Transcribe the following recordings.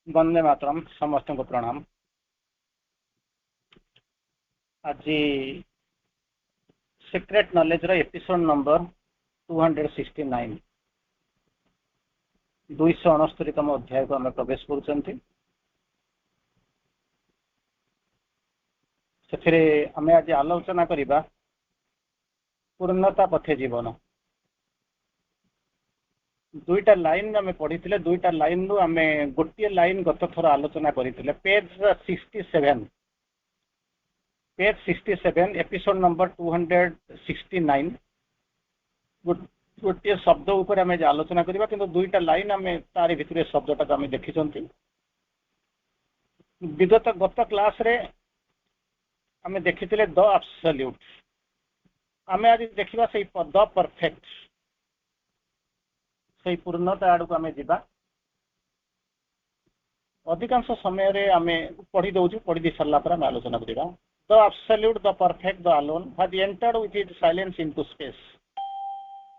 वंदे मातरम समस्त को प्रणाम। आज सीक्रेट नॉलेज रो एपिसोड नंबर 269 269तम अध्याय को आम प्रवेश कर आज आलोचना करबा पूर्णता पथे जीवन। दुईटा लाइन आम पढ़ी दुईटा लाइन रु आम गोटे लाइन गत थर आलोचना करते पेज 67 एपिसोड नंबर 269 गोटे शब्द उपर आम आलोचना करबा किंतु दुईटा लाइन आम तारी भितर शब्दटा आम देखी विगत गत क्लास रे आम देखी द एब्सोल्यूट आम आज देखा से द परफेक्ट से पूर्णता आड़ को आम जा अधिकांश समय रे आम पढ़ी दौचु पढ़ी दी सारा पर आम आलोचना करबा the absolute the perfect the alone has entered with it silence into space.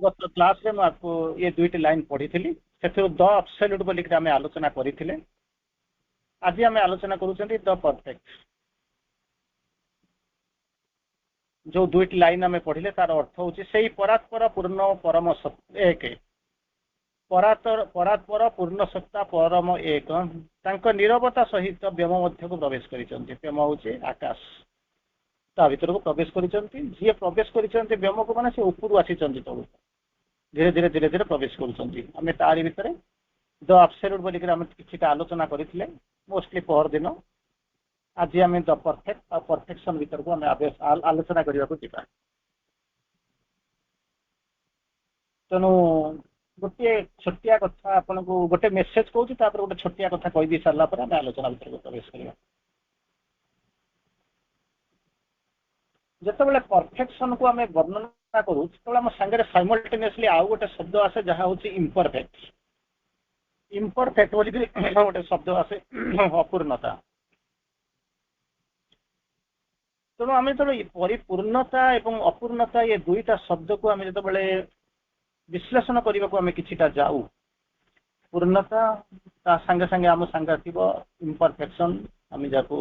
गत क्लास रे आपको ये दुईटी लाइन पढ़ी थी से द एब्सोल्यूट बोली आम आलोचना करते आज आम आलोचना करूँ द परफेक्ट। जो दुईटी लाइन आम पढ़ले तार अर्थ हूँ से परात्पर पूर्ण परम सत्य एक परात्पर पूर्ण सत्ता परम एक तांको नीरवता सहित व्योम मध्य को प्रवेश करिसेंती। व्योम हूँ आकाश ता भीतर को प्रवेश करिसेंती जी प्रवेश करिसेंती व्योम को माने से ऊपर आसीचंती तळु धीरे धीरे धीरे धीरे प्रवेश करुचंती। आम तारी भितर द एब्सोल्यूट बोली आम किछिटा आलोचना करथिले मोस्टली पहर दिन। आज आम द परफेक्ट और परफेक्शन भीतर को आम आलोचना करने को जीवा। तेणु गोटे छोटिया कथा आपन को गोटे मेसेज कहूँ गोटे छोटिया कथा कही दी सारा पर आम आलोचना भीतर को प्रवेश करवा। जिते बड़े परफेक्शन को आम वर्णना करूँ से आम सांगे साइमल्टेनियसली आउ गोटे शब्द आसे जहाँ हूँ इम्परफेक्ट। इम्परफेक्ट बोली गोटे शब्द आसे अपूर्णता। तेणु आम जो परिपूर्णता एवं अपूर्णता ये दुईटा शब्द को आम जो विश्लेषण करने को आम किछिटा जाऊ पूर्णता ता संगे संगे आम संगे आसो इम्परफेक्शन आम जाको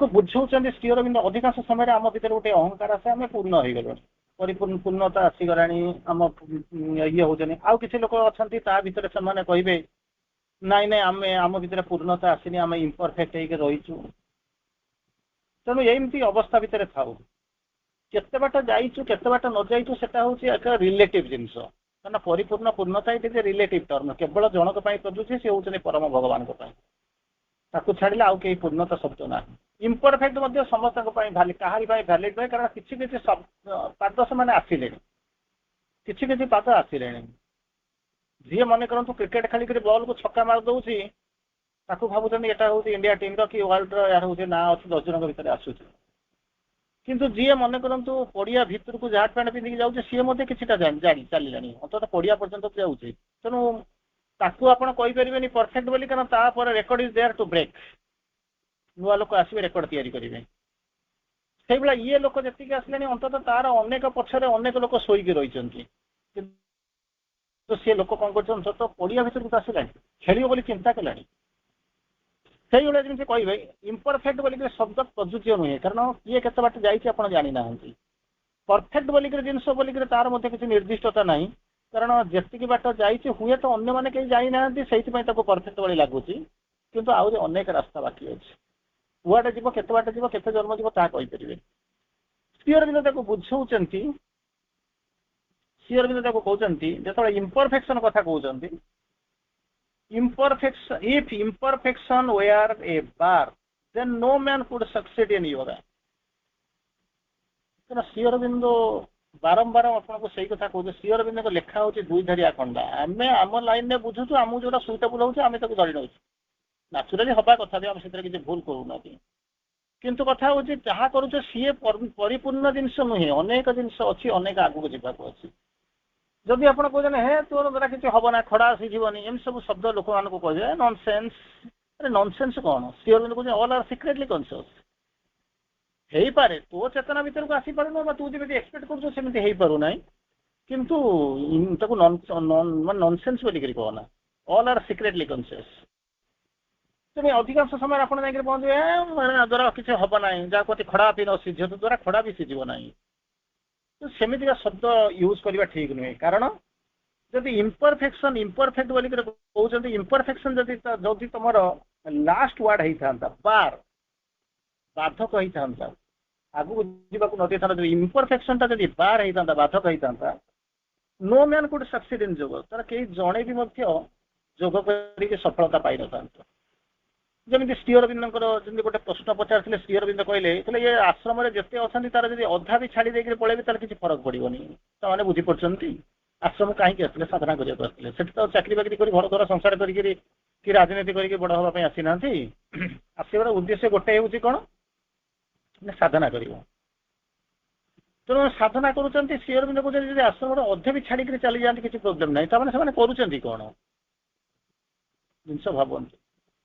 बुझाऊँ श्री अरविंद अधिकांश समय आम भर गोटे अहंकार आसे आम पूर्ण हो गल परिपूर्ण पूर्णता आसीगला आम ये होनी आउ कि लोक अच्छा भितर से कहे नाई नाई आम आम भर पूर्णता आसनी आम इम्परफेक्ट रहीचु। तेणु एमती अवस्था भितर थाऊ केते बाट जाइचु केते बाट न जाइचु सेटा होची एक रिलेटिव जिंस कारण परिपूर्ण पूर्णता ये रिलेटिव टर्म केवल जनक प्रजुचे सी होचने परम भगवान ताकू छाड़िले आउ कहीं पूर्णता शब्द ना। इम्परफेक्ट मध्य समस्त कहारी भैलिड नुहे कारण किसी किसी पाद से आसिले किसी किसी पाद आसिले जी मन करूँ क्रिकेट खेलिक बॉल को छक्का मार दौर भावुँ यहाँ हूँ इंडिया टीम कि वर्ल्ड यार हूँ ना अच्छे 10 जन भितर आसूस किंतु जी मन करूँ पड़िया भितर को जाट पैंट पिंधिक जाऊे सी किसी जानी चलिए अंत पड़िया पर्यटन जाऊे। तेणु ताकू आपड़ कहींपर परफेक्ट बोली कारण तापर record is there to break नुआ लोक आसवे रेकर्ड तैयारी करेंगे से भाया ये लोक जी आसले अंततः तार अनेक पक्षर अनेक लोक शोक रही तो सी लोक कौन कर पड़िया भितर को आसला खेल बोली चिंता कला से जमी कहे इम्परफेक्ट बोलिक शब्द प्रजुज्य नुहे कारण किए के बाट जा जानी ना परफेक्ट बोलिक जिनस बोलिक तार किसी निर्दिष्टता ना कारण जी बाट जाइए हुए तो अन्य मैंने कहीं जाई ना से परफेक्ट भाई लगुच किंतु आहरी अनेक रास्ता बाकी अच्छे कुआटे जीव केते बाट जीव केते जन्म जीव ता कहींपर श्री अरविंद बुझाऊँच श्री अरविंद कहते जो इम्परफेक्शन कथा कहते imperfection if imperfection were a bar then no man could succeed in yoga। Shri Arvind बारंबार आपको सही कथा कहते श्री अरविंद को लेखा हूँ दुई धरिया कंडा आम आम लाइन में बुझुचु आमको जो सुइटेबल होचे आम धरी नौ नाचुराली हवा कथा भी आम से किसी भूल करूना किंतु कथा हूँ जहाँ करुचे सी परिपूर्ण जिनस नुहे अनेक जिनस अच्छी अनेक आगू जावाक अच्छी जदि आप कहते हे तोर द्वारा किसी हम ना खड़ा सीखनी एम सब शब्द लोक मान कहे नॉनसेंस अरे नॉनसेंस कौन श्री अरविंद कहते ऑल आर सिक्रेटली कॉन्शियस हो पारे तो चेतना भीतर को आसी पार तू जमी एक्सपेक्ट कर पारना କିନ୍ତୁ ତାକୁ ନନସେନ୍ସ ବୋଲିକରି କହନା, ଅଲ୍ ଆର୍ ସିକ୍ରେଟଲି କନସିୟସ୍। ତେଣୁ ଅଧିକାଂଶ ସମୟରେ ଆପଣ ଯାଇକି ପହଞ୍ଚିବେ ଦ୍ୱାରା କିଛି ହବ ନାହିଁ, ଯାହାକୁ ଅତି ଖଡ଼ା ପିଇ ନ ସିଝ ଦ୍ୱାରା ଖଡ଼ା ବି ସିଝିବ ନାହିଁ। ସେମିତିକା ଶବ୍ଦ ୟୁଜ୍ କରିବା ଠିକ ନୁହେଁ। କାରଣ ଯଦି ଇମ୍ପରଫେକ୍ଟ ବୋଲିକରି କହୁଛନ୍ତି, ଇମ୍ପରଫେକ୍ସନ ଯଦି ତମର ଲାଷ୍ଟ ୱାର୍ଡ ହେଇଥାନ୍ତା, ବାଧକ ହେଇଥାନ୍ତା, ଆଗକୁ ଯିବାକୁ ନ ଦେଇଥାନ୍ତା, ଯଦି ଇମ୍ପରଫେକ୍ସନଟା ଯଦି ବାର ହେଇଥାନ୍ତା, ବାଧକ ହେଇଥାନ୍ତା, no man could succeed in yoga, तार कई जड़े भी जोग करके सफलता पाई नथा। जमी श्री अरविंदर जमी गोटे प्रश्न पचार श्री अरविंद कहले ये आश्रम जिते अच्छा तार जब अधा भी छाड़ी देकर पलैबे तार किसी फरक पड़ोनी। से बुझी पड़ती आश्रम कहीं आसते साधना करने से तो चाकरी बाकरी कर घर द्वारा संसार कि राजनीति करके बड़ हाँपाई आसी ना आसवर उद्देश्य गोटे हूँ कौन साधना कर। तेणु साधना करुँच श्री अरविंद कहते आश्रम अधे भी छाड़ी चली जाती किसी प्रोब्लेम ना से कौन जिनस भावती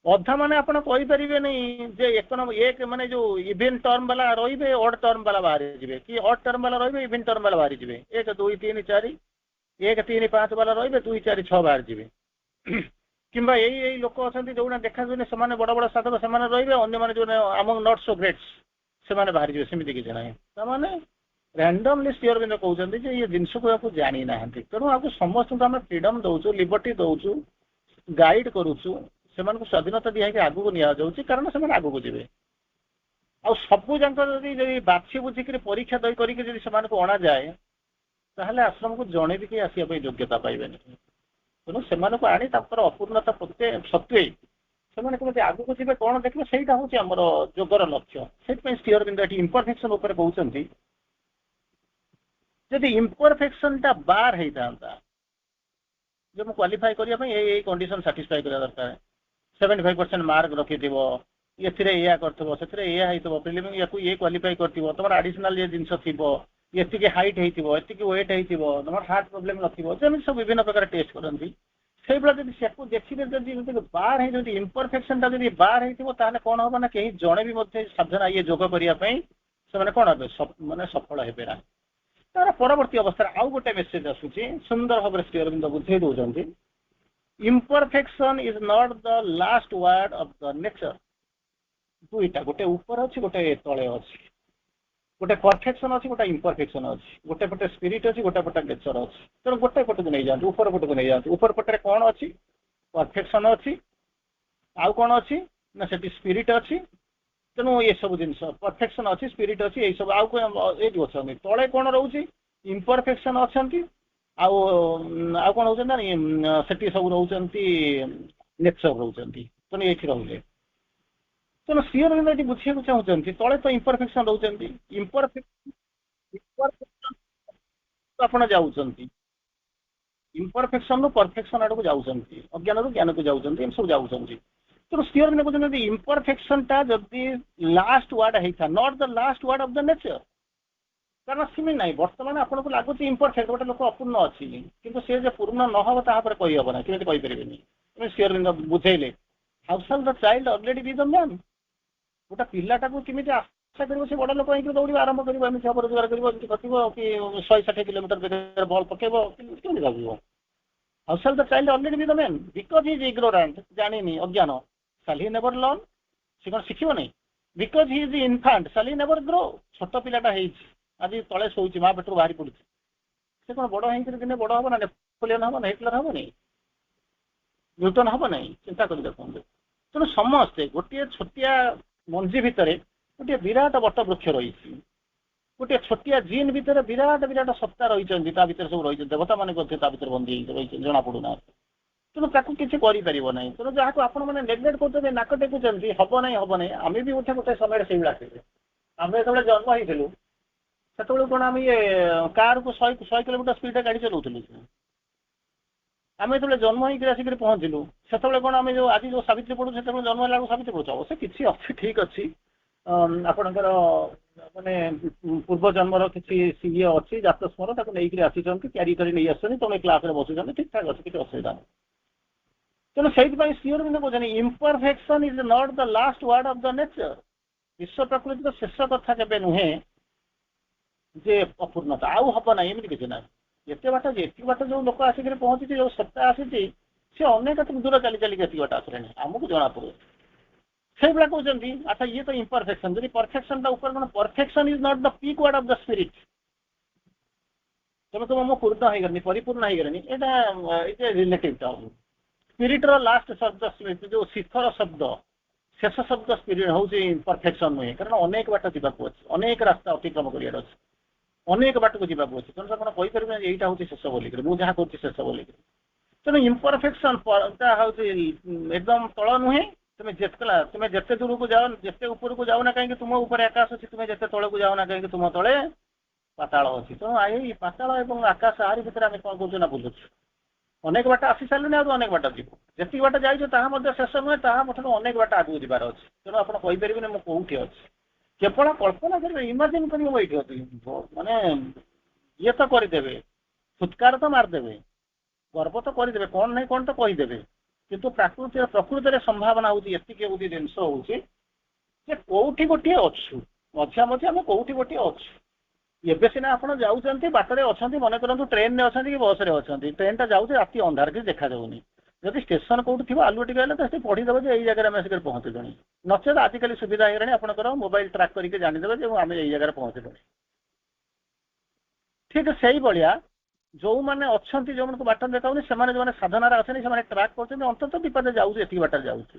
अधा माने आप कहींपारे नहीं जे एक माने जो इवेंट टर्म वाला रे ऑड टर्म वाला बाहर जी कि ऑड टर्म वाला रे इवेंट टर्म वाला बाहर जी 1 2 3 4 1 3 5 वाला रे 2 4 6 बाहर जी कि यही लोक अच्छा जो देखा से बड़ बड़ साधक से रे जो अमंग नॉट सो ग्रेट्स से बाहर जी सेमती किसी ना मैंने रैंडमली श्री अरविंद कहते ये जिनस को आपको जानी ना तेणु आपको समस्त आम फ्रीडम दौचु लिबर्टी दौचु गाइड करुचु से स्वाधीनता दिखाई आगू नि जाऊँगी कारण से आगू जी आ सबू जाक बाछी बुझिक परीक्षा दई करके अणा जाए ताहले आश्रम को जड़े भी कहीं आसपा योग्यता पाइबे। तेणु से आनी अपूर्णता प्रत्यय सत्वे से आगू जी कौन देखिए सहीटा हूँ आमर जोगर लक्ष्य से श्री अरविंद ये इम्परफेक्शन कहते जदि इम्परफेक्शन टा बार होता जो मुझे क्वालिफाई करने यही कंडीशन साटिस्फाई करा दरकार 75% मार्क रखि या प्रिलिमिनरी या ये क्वालिफाई कर तुम आडिशनल ये जिनस थी ये हाइट हो वेट हो तुम हार्ट प्रोब्लेम नमी सब विभिन्न प्रकार टेस्ट करती से भाई देखिए जब बार है इम्परफेक्शन टा जब बार होता कौन हम ना कहीं जड़े भी साधना ये जोग करने से कौन हे माने सफल हे ना तार परवर्ती अवस्था आउ गोटे मेसेज आसूची सुंदर भाव श्री अरविंद बुझे दौरान imperfection is not the last word of the nature. दुईटा गोटे ऊपर अच्छी गोटे तले अच्छी गोटे परफेक्शन अच्छी गोटे इम्परफेक्शन अच्छी गोटे पटे स्पिरिट अच्छी गोटे पटे नेचर अच्छी तेणु गोटे पट को नहीं जाते ऊपर पट को नहीं जाते ऊपर पटे कौन अच्छी परफेक्शन अच्छी आउ कौन अच्छी ना से स्पिरिट अच्छी तेणु ये सब जिन परफेक्शन अच्छी स्पिरिट अच्छी ये सब आउ ये अच्छा तले कौन रोचे इम्परफेक्शन अच्छा आउ कौन हो से सब रोचंती नेचर रोचंती तेणु ये रोचे तेणु श्री अरविंद ये बुझे चाहते तले तो इम्परफेक्शन रोचंती आप जाऊँगी इम्परफेक्शन रु परफेक्शन आड़ को जाऊँगी अज्ञान रु ज्ञान को जाऊँगी सब जाऊँगी तेणु श्री अरविंद कहते इम्परफेक्शन टा जदि लास्ट वर्ड होता not the last word of the nature कारण सीमित ना बर्तमान आपको लगुच इम्परफेक्ट गोटे लोक अपूर्ण अच्छी किंतु सी जो पूर्ण न हम तापर कहीहब ना कि कहींपारे श्री अरविंद बुझेले how shall the child already be the man गोटे पिलाटा को केमी आशा कर बड़ लोक हो दौड़ा आरंभ कर रोजगार कर कि 160 किलोमीटर बल पकेब कि भाव how shall the child already be the man because he is ignorant जानी अज्ञान शैल ही नेवर लर्न सी कौन शिखब नहीं because he is infant shall he never grow छोट पिलाटा आज तले शोची माँ पेटर बाहरी पड़ी से कौन बड़ हो दिन बड़ हम ना नेपोलियन हम ना हिटलर हम नहीं न्यूटन हम नहीं चिंता कर देखते तेणु समस्ते गोटे छोटिया मंजी भितर गोटे विराट बट वृक्ष रही गोटे छोटिया जीन भितर विराट विराट सत्ता रही सब रही देवता मैंने भर बंदी रही जना पड़ूना तेणु ताकू किसी करना तेणु जहाँ को आप नेग्लेक्ट करते नाक टेकुंट हम ना आम भी उठे गोटे समय से आम जो जन्म होइलु से कौन आम ये कार को 100 किलोमीटर स्पीड गाड़ी चलाऊलु आम जो जन्म होसिक पहुँचलु से कौन आम जो आज जो सावित्री पढ़ू से जन्म है सावित्री पढ़ू अवश्य किसी अच्छी ठीक अच्छी आपणकर माने पूर्व जन्मर किसी ये अच्छी जात स्मर नहीं आसी क्यारी कर नहीं आसुँच तुम क्लास में बसुँच ठीक ठाक अच्छे किसी असुविधा नहीं तेणु से श्री अरविंद कहते imperfection is not the last word of the nature विश्व प्रकृति तो शेष कथा के नुहे जे अपूर्णता आउ हम ना एमती किसी ना ଏତେ ବାଟ ଏତିକି ବାଟ ଯୋଉ ଲୋକ ଆସିକି ପହଞ୍ଚିଛି, ଯୋଉ ସତ୍ତା ଆସିଛି, ସେ ଅନେକ ଦୂର ଚାଲି ଚାଲିକି ଏତିକି ବାଟ ଆସିଲେଣି, ଆମକୁ ଜଣା ପଡୁଛି। ସେଇଭଳିଆ କହୁଛନ୍ତି ଆଚ୍ଛା ଇଏ ତ ଇମ୍ପରଫେକ୍ସନ, ଯଦି ପରଫେକ୍ସନ ଟା ଉପରେ କଣ, perfection is not the peak word of the spirit. ତମେ ମୁଁ ପୂର୍ଣ୍ଣ ହେଇଗଲିଣି, ପରିପୂର୍ଣ୍ଣ ହେଇଗଲିଣି, ଏଇଟା ରିଲେଟିଭ ଟର୍ମ। ସ୍ପିରିଟ ର ଲାଷ୍ଟ ଶବ୍ଦ, ଯୋଉ ଶିଖର ଶବ୍ଦ, ଶେଷ ଶବ୍ଦ ସ୍ପିରିଟ ହଉଛି ପରଫେକ୍ସନ ନୁହେଁ, କାରଣ ଅନେକ ବାଟ ଯିବାକୁ ଅଛି, ଅନେକ ରାସ୍ତା ଅତିକ୍ରମ କରିବାର ଅଛି, ଅନେକ ବାଟକୁ ଯିବାକୁ ଅଛି। ତେଣୁ ଆପଣ କହିପାରିବେ ଏଇଟା ହଉଛି ଶେଷ ବୋଲିକିରି, ମୁଁ ଯାହା କରୁଛି ଶେଷ ବୋଲିକିରି। ତେଣୁ ଇମ୍ପରଫେକ୍ସନ ହଉଛି ଏକଦମ ତଳ ନୁହେଁ। ତୁମେ ଯେତେ ଦୂରକୁ ଯାଅ, ଯେତେ ଉପରକୁ ଯାଉ ନା କାହିଁକି ତୁମ ଉପରେ ଆକାଶ ଅଛି, ତୁମେ ଯେତେ ତଳକୁ ଯାଉ ନା କାହିଁକି ତୁମ ତଳେ ପାତାଳ ଅଛି। ତେଣୁ ଏଇ ପାତାଳ ଏବଂ ଆକାଶ ଆରି ଭିତରେ ଆମେ କଣ କରୁଛୁ ନା ବୁଲୁଛୁ। ଅନେକ ବାଟ ଆସି ସାରିଲୁଣି, ଆଉ ଅନେକ ବାଟ ଯିବୁ। ଯେତିକି ବାଟ ଯାଇଛୁ ତାହା ମଧ୍ୟ ଶେଷ ନୁହେଁ, ତାହା ମଧ୍ୟ ଅନେକ ବାଟ ଆଗକୁ ଯିବାର ଅଛି। ତେଣୁ ଆପଣ କହିପାରିବେନି ମୁଁ କୋଉଠି ଅଛି, କେବଳ କଳ୍ପନା କରିବେ, ଇମାଜିନ କରିବେ ମୁଁ ଏଇଠି ଅଛି। ମାନେ ଇଏ ତ କରିଦେବେ, ଫୁତ୍କାର ତ ମାରିଦେବେ, ଗର୍ବ ତ କରିଦେବେ, କଣ ନାହିଁ କଣ ତ କହିଦେବେ, କିନ୍ତୁ ପ୍ରକୃତିରେ ସମ୍ଭାବନା ହଉଛି ଏତିକି ଗୋଟେ ଜିନିଷ ହଉଛି ଯେ କୋଉଠି ଗୋଟିଏ ଅଛୁ, ମଝିଆ ମଝି ଆମେ କୋଉଠି ଗୋଟିଏ ଅଛୁ। ଏବେ ସିନା ଆପଣ ଯାଉଛନ୍ତି, ବାଟରେ ଅଛନ୍ତି, ମନେ କରନ୍ତୁ ଟ୍ରେନରେ ଅଛନ୍ତି କି ବସରେ ଅଛନ୍ତି, ଟ୍ରେନଟା ଯାଉଛି ରାତି ଅନ୍ଧାର କିଛି ଦେଖାଯାଉନି, ଯଦି ଷ୍ଟେସନ କୋଉଠି ଥିବ ଆଲୁଅ ଟିକେ ହେଲେ ତ ସେଠି ପଢିଦେବେ ଯେ ଏଇ ଜାଗାରେ ଆମେ ଆସିକି ପହଞ୍ଚିଲୁଣି। ନଚେତ ଆଜିକାଲି ସୁବିଧା ହେଇଗଲାଣି, ଆପଣଙ୍କର ମୋବାଇଲ ଟ୍ରାକ୍ କରିକି ଜାଣିଦେବେ ଯେ ଆମେ ଏଇ ଜାଗାରେ ପହଞ୍ଚିଲୁଣି। ଠିକ ସେଇଭଳିଆ ଯୋଉମାନେ ଅଛନ୍ତି, ଯୋଉମାନଙ୍କୁ ବାଟ ଦେଖାଉନି, ସେମାନେ ଯୋଉମାନେ ସାଧନାରେ ଅଛନ୍ତି, ସେମାନେ ଟ୍ରାକ୍ କରୁଛନ୍ତି, ଅନ୍ତତଃ ବିପଦେ ଯାଉଛି, ଏତିକି ବାଟରେ ଯାଉଛି।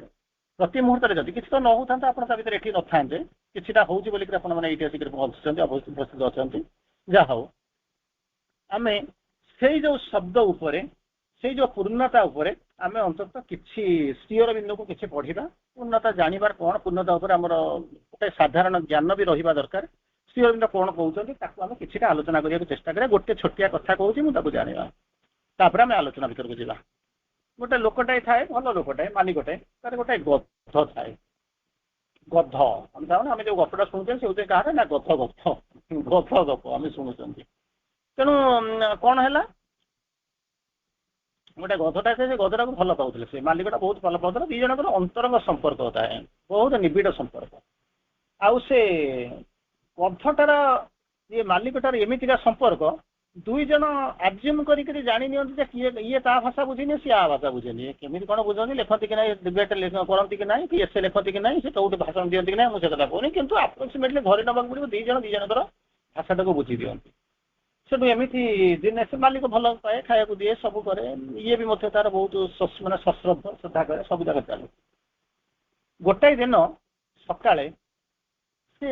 ପ୍ରତି ମୁହୂର୍ତ୍ତରେ ଯଦି କିଛି ତ ନ ହଉଥାନ୍ତା ଆପଣ ତା ଭିତରେ ଏଠି ନଥାନ୍ତେ, କିଛିଟା ହଉଛି ବୋଲିକି ଆପଣ ମାନେ ଏଇଠି ଆସିକି ପହଞ୍ଚୁଛନ୍ତି, ଉପସ୍ଥିତ ଅଛନ୍ତି। ଯାହା ହଉ, ଆମେ ସେଇ ଯୋଉ ଶବ୍ଦ ଉପରେ, ସେଇ ଯୋଉ ପୂର୍ଣ୍ଣତା ଉପରେ ଆମେ ଅନ୍ତତଃ କିଛି ସ୍ଥିର ବିନ୍ଦୁକୁ କିଛି ପଢିବା। ପୂର୍ଣ୍ଣତା ଜାଣିବାର କଣ, ପୂର୍ଣ୍ଣତା ଉପରେ ଆମର ଗୋଟେ ସାଧାରଣ ଜ୍ଞାନ ବି ରହିବା ଦରକାର। ସ୍ଥିର ବିନ୍ଦୁ କଣ କହୁଛନ୍ତି ତାକୁ ଆମେ କିଛିଟା ଆଲୋଚନା କରିବାକୁ ଚେଷ୍ଟା କରିବା। ଗୋଟେ ଛୋଟିଆ କଥା କହୁଛି, ମୁଁ ତାକୁ ଜାଣିବା, ତାପରେ ଆମେ ଆଲୋଚନା ଭିତରକୁ ଯିବା। ଗୋଟେ ଲୋକଟାଏ ଥାଏ, ଭଲ ଲୋକଟାଏ, ମାଲିକଟାଏ, ତାର ଗୋଟେ ଗଧ ଥାଏ। ଗଧ ଆମେ ଯୋଉ ଗପଟା ଶୁଣୁଛନ୍ତି ସେ ହଉଛି କାହାର ନା ଗଧ ଗପ ଆମେ ଶୁଣୁଛନ୍ତି। ତେଣୁ କଣ ହେଲା, ଗୋଟେ ଗଧଟା ସେ ଗଧଟାକୁ ଭଲ ପାଉଥିଲେ, ସେ ମାଲିକଟା ବହୁତ ଭଲ ପାଉଥିଲା। ଦି ଜଣଙ୍କର ଅନ୍ତରଙ୍ଗ ସମ୍ପର୍କ ଥାଏ, ବହୁତ ନିବିଡ଼ ସମ୍ପର୍କ। ଆଉ ସେ ଗଧଟାର ଇଏ ମାଲିକଟାର ଏମିତିକା ସମ୍ପର୍କ, ଦୁଇ ଜଣ ଆଜ୍ୟୁମ କରିକି ଜାଣି ନିଅନ୍ତି ଯେ ଇଏ ତା ଭାଷା ବୁଝିନି, ସିଏ ଆ ଭାଷା ବୁଝେନି। କେମିତି କଣ ବୁଝନ୍ତି, ଲେଖନ୍ତି କି ନାହିଁ, ଡିବେଟ୍ କରନ୍ତି କି ନାହିଁ, କି ଏସେ ଲେଖନ୍ତି କି ନାହିଁ, ସେ କୋଉଠି ଭାଷଣ ଦିଅନ୍ତି କି ନାହିଁ, ମୁଁ ସେ କଥା କହୁନି, କିନ୍ତୁ ଆପ୍ରୋକ୍ସିମେଟଲି ଧରି ନେବାକୁ ପଡ଼ିବ ଦି ଜଣଙ୍କର ଭାଷାଟାକୁ ବୁଝି ଦିଅନ୍ତି। ସେଠୁ ଏମିତି ଦିନେ ସେ ମାଲିକ ଭଲ ପାଏ, ଖାଇବାକୁ ଦିଏ, ସବୁ କରେ, ଇଏ ବି ମଧ୍ୟ ତାର ବହୁତ ମାନେ ସଶ୍ରଦ୍ଧ ଶ୍ରଦ୍ଧା କରେ, ସବୁ ଜାଗା ଚାଲେ। ଗୋଟାଏ ଦିନ ସକାଳେ ସେ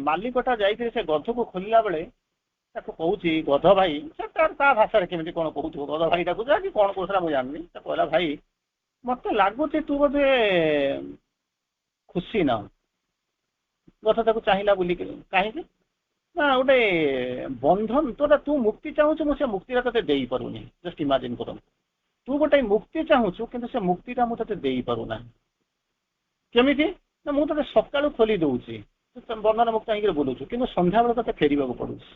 ମାଲିକଟା ଯାଇକିରି ସେ ଗଧକୁ ଖୋଲିଲା ବେଳେ ତାକୁ କହୁଛି, ଗଧ ଭାଇ, ସେ ତା ଭାଷାରେ କେମିତି କଣ କହୁଥିବ, ଗଧ ଭାଇ ତାକୁ ଯା କି କଣ କହୁଥିଲା ମୁଁ ଜାଣିନି। ତା କହିଲା, ଭାଇ ମତେ ଲାଗୁଛି ତୁ ବୋଧେ ଖୁସି ନାହୁଁ। ଗଧ ତାକୁ ଚାହିଁଲା ବୁଲିକି, କାହିଁକି ନା ଗୋଟେ ବନ୍ଧନ, ତୁ ମୁକ୍ତି ଚାହୁଁଛୁ, ମୁଁ ସେ ମୁକ୍ତିଟା ତତେ ଦେଇପାରୁନି। ଜଷ୍ଟ ଇମାଜିନ କରନ୍ତୁ, ତୁ ଗୋଟେ ମୁକ୍ତି ଚାହୁଁଛୁ, କିନ୍ତୁ ସେ ମୁକ୍ତିଟା ମୁଁ ତତେ ଦେଇପାରୁନାହିଁ। କେମିତି ନା, ମୁଁ ତତେ ସକାଳୁ ଖୋଲି ଦଉଛି, ବନ୍ଧନ ମୁକ୍ତ ହେଇକି ବୁଲୁଛୁ, କିନ୍ତୁ ସନ୍ଧ୍ୟାବେଳେ ତତେ ଫେରିବାକୁ ପଡୁଛି।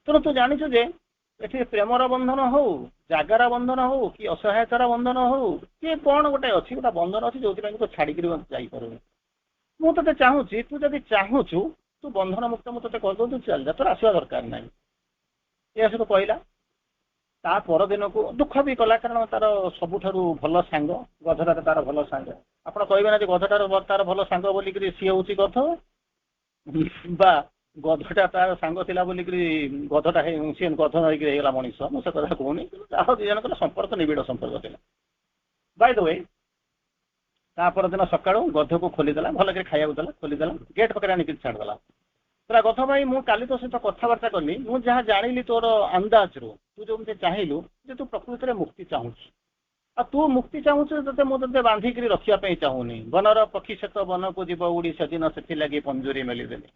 ତେଣୁ ତୁ ଜାଣିଛୁ ଯେ ଏଠି ପ୍ରେମର ବନ୍ଧନ ହଉ, ଜାଗାର ବନ୍ଧନ ହଉ, କି ଅସହାୟତାର ବନ୍ଧନ ହଉ, କି କଣ ଗୋଟେ ଅଛି, ଗୋଟେ ବନ୍ଧନ ଅଛି ଯୋଉଥିପାଇଁ ତୁ ଛାଡିକିରି ଯାଇପାରୁନି। ମୁଁ ତତେ ଚାହୁଁଛି, ତୁ ଯଦି ଚାହୁଁଛୁ ତୁ ବନ୍ଧନ ମୁକ୍ତ, ମୁଁ ତତେ କରିଦଉଛି, ଚାଲିଯା, ତୋର ଆସିବା ଦରକାର ନାହିଁ। ଏହା ସହିତ କହିଲା। ତା ପରଦିନକୁ ଦୁଃଖ ବି କଲା, କାରଣ ତାର ସବୁଠାରୁ ଭଲ ସାଙ୍ଗ ଗଧଟାରେ, ତାର ଭଲ ସାଙ୍ଗ। ଆପଣ କହିବେ ନା ଯେ ଗଧଟାର ତାର ଭଲ ସାଙ୍ଗ ବୋଲିକିରି ସିଏ ହଉଛି ଗଧ, ବା ଗଧଟା ତାର ସାଙ୍ଗ ଥିଲା ବୋଲିକିରି ଗଧଟା ସିଏ ଗଧ ହେଇକି ହେଇଗଲା ମଣିଷ, ମୁଁ ସେ କଥା କହୁନି। କିନ୍ତୁ ତାର ଦି ଜଣଙ୍କର ସମ୍ପର୍କ ନିବିଡ଼ ସମ୍ପର୍କ ଥିଲା। ବାଇ ଦ ୱେ, ତା ପରଦିନ ସକାଳୁ ଗଧକୁ ଖୋଲିଦେଲା, ଭଲକରି ଖାଇବାକୁ ଦେଲା, ଖୋଲିଦେଲା, ଗେଟ୍ ପାଖରେ ଆଣିକି ଛାଡ଼ିଦେଲା। ପୁରା ଗଧ ଭାଇ, ମୁଁ କାଲି ତୋ ସହିତ କଥାବାର୍ତ୍ତା କଲି, ମୁଁ ଯାହା ଜାଣିଲି ତୋର ଅନ୍ଦାଜରୁ, ତୁ ଯେମିତି ଚାହିଁଲୁ ଯେ ତୁ ପ୍ରକୃତିରେ ମୁକ୍ତି ଚାହୁଁଛୁ, ଆଉ ତୁ ମୁକ୍ତି ଚାହୁଁଛୁ, ମୁଁ ତତେ ବାନ୍ଧିକିରି ରଖିବା ପାଇଁ ଚାହୁଁନି। ବନର ପକ୍ଷୀ ସେତ ବନକୁ ଯିବ ଉଡ଼ି, ସେଦିନ ସେଥିଲାଗି ପଞ୍ଜୁରୀ ମେଲିଦେଲି।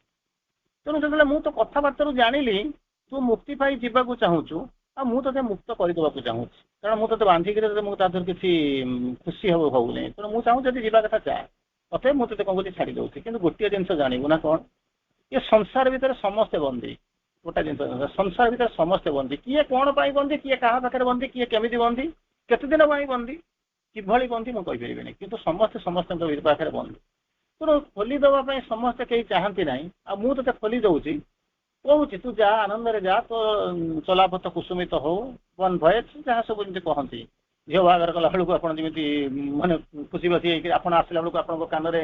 ତେଣୁ ଯେତେବେଳେ ମୁଁ ତୋ କଥାବାର୍ତ୍ତାରୁ ଜାଣିଲି ତୁ ମୁକ୍ତି ପାଇ ଯିବାକୁ ଚାହୁଁଛୁ, ଆଉ ମୁଁ ତତେ ମୁକ୍ତ କରିଦେବାକୁ ଚାହୁଁଛି, କାରଣ ମୁଁ ତତେ ବାନ୍ଧିକିରି ମୁଁ ତା ଦେହରେ କିଛି ଖୁସି ହଉନି। ତେଣୁ ମୁଁ ଚାହୁଁଛି ଯଦି ଯିବା କଥା ଯା, ତତେ ମୁଁ ତତେ କଣ କରୁଛି ଛାଡ଼ି ଦଉଛି। କିନ୍ତୁ ଗୋଟିଏ ଜିନିଷ ଜାଣିବୁ ନା, କଣ, ଏ ସଂସାର ଭିତରେ ସମସ୍ତେ ବନ୍ଦୀ। ଗୋଟେ ଜିନିଷ, ସଂସାର ଭିତରେ ସମସ୍ତେ ବନ୍ଦୀ। କିଏ କଣ ପାଇଁ ବନ୍ଦୀ, କିଏ କାହା ପାଖରେ ବନ୍ଦୀ, କିଏ କେମିତି ବନ୍ଦୀ, କେତେ ଦିନ ପାଇଁ ବନ୍ଦୀ, କିଭଳି ବନ୍ଦୀ ମୁଁ କହିପାରିବିନି, କିନ୍ତୁ ସମସ୍ତେ ସମସ୍ତଙ୍କ ପାଖରେ ବନ୍ଦୀ। ତେଣୁ ଖୋଲିଦେବା ପାଇଁ ସମସ୍ତେ କେହି ଚାହାନ୍ତି ନାହିଁ, ଆଉ ମୁଁ ତତେ ଖୋଲି ଦଉଛି। କହୁଛି ତୁ ଯା ଆନନ୍ଦରେ ଯା ତ ଚଲାପଥ କୁସୁମିତ ହଉ वन ଭଏଜ ଯାହା ସବୁ ଯେମିତି କହନ୍ତି ଝିଅ ବାହାଘର କଲା ବେଳକୁ ଆପଣ ଯେମିତି ମାନେ ଖୁସି ବାସି ହେଇକି ଆପଣ ଆସିଲା ବେଳକୁ ଆପଣଙ୍କ କାନରେ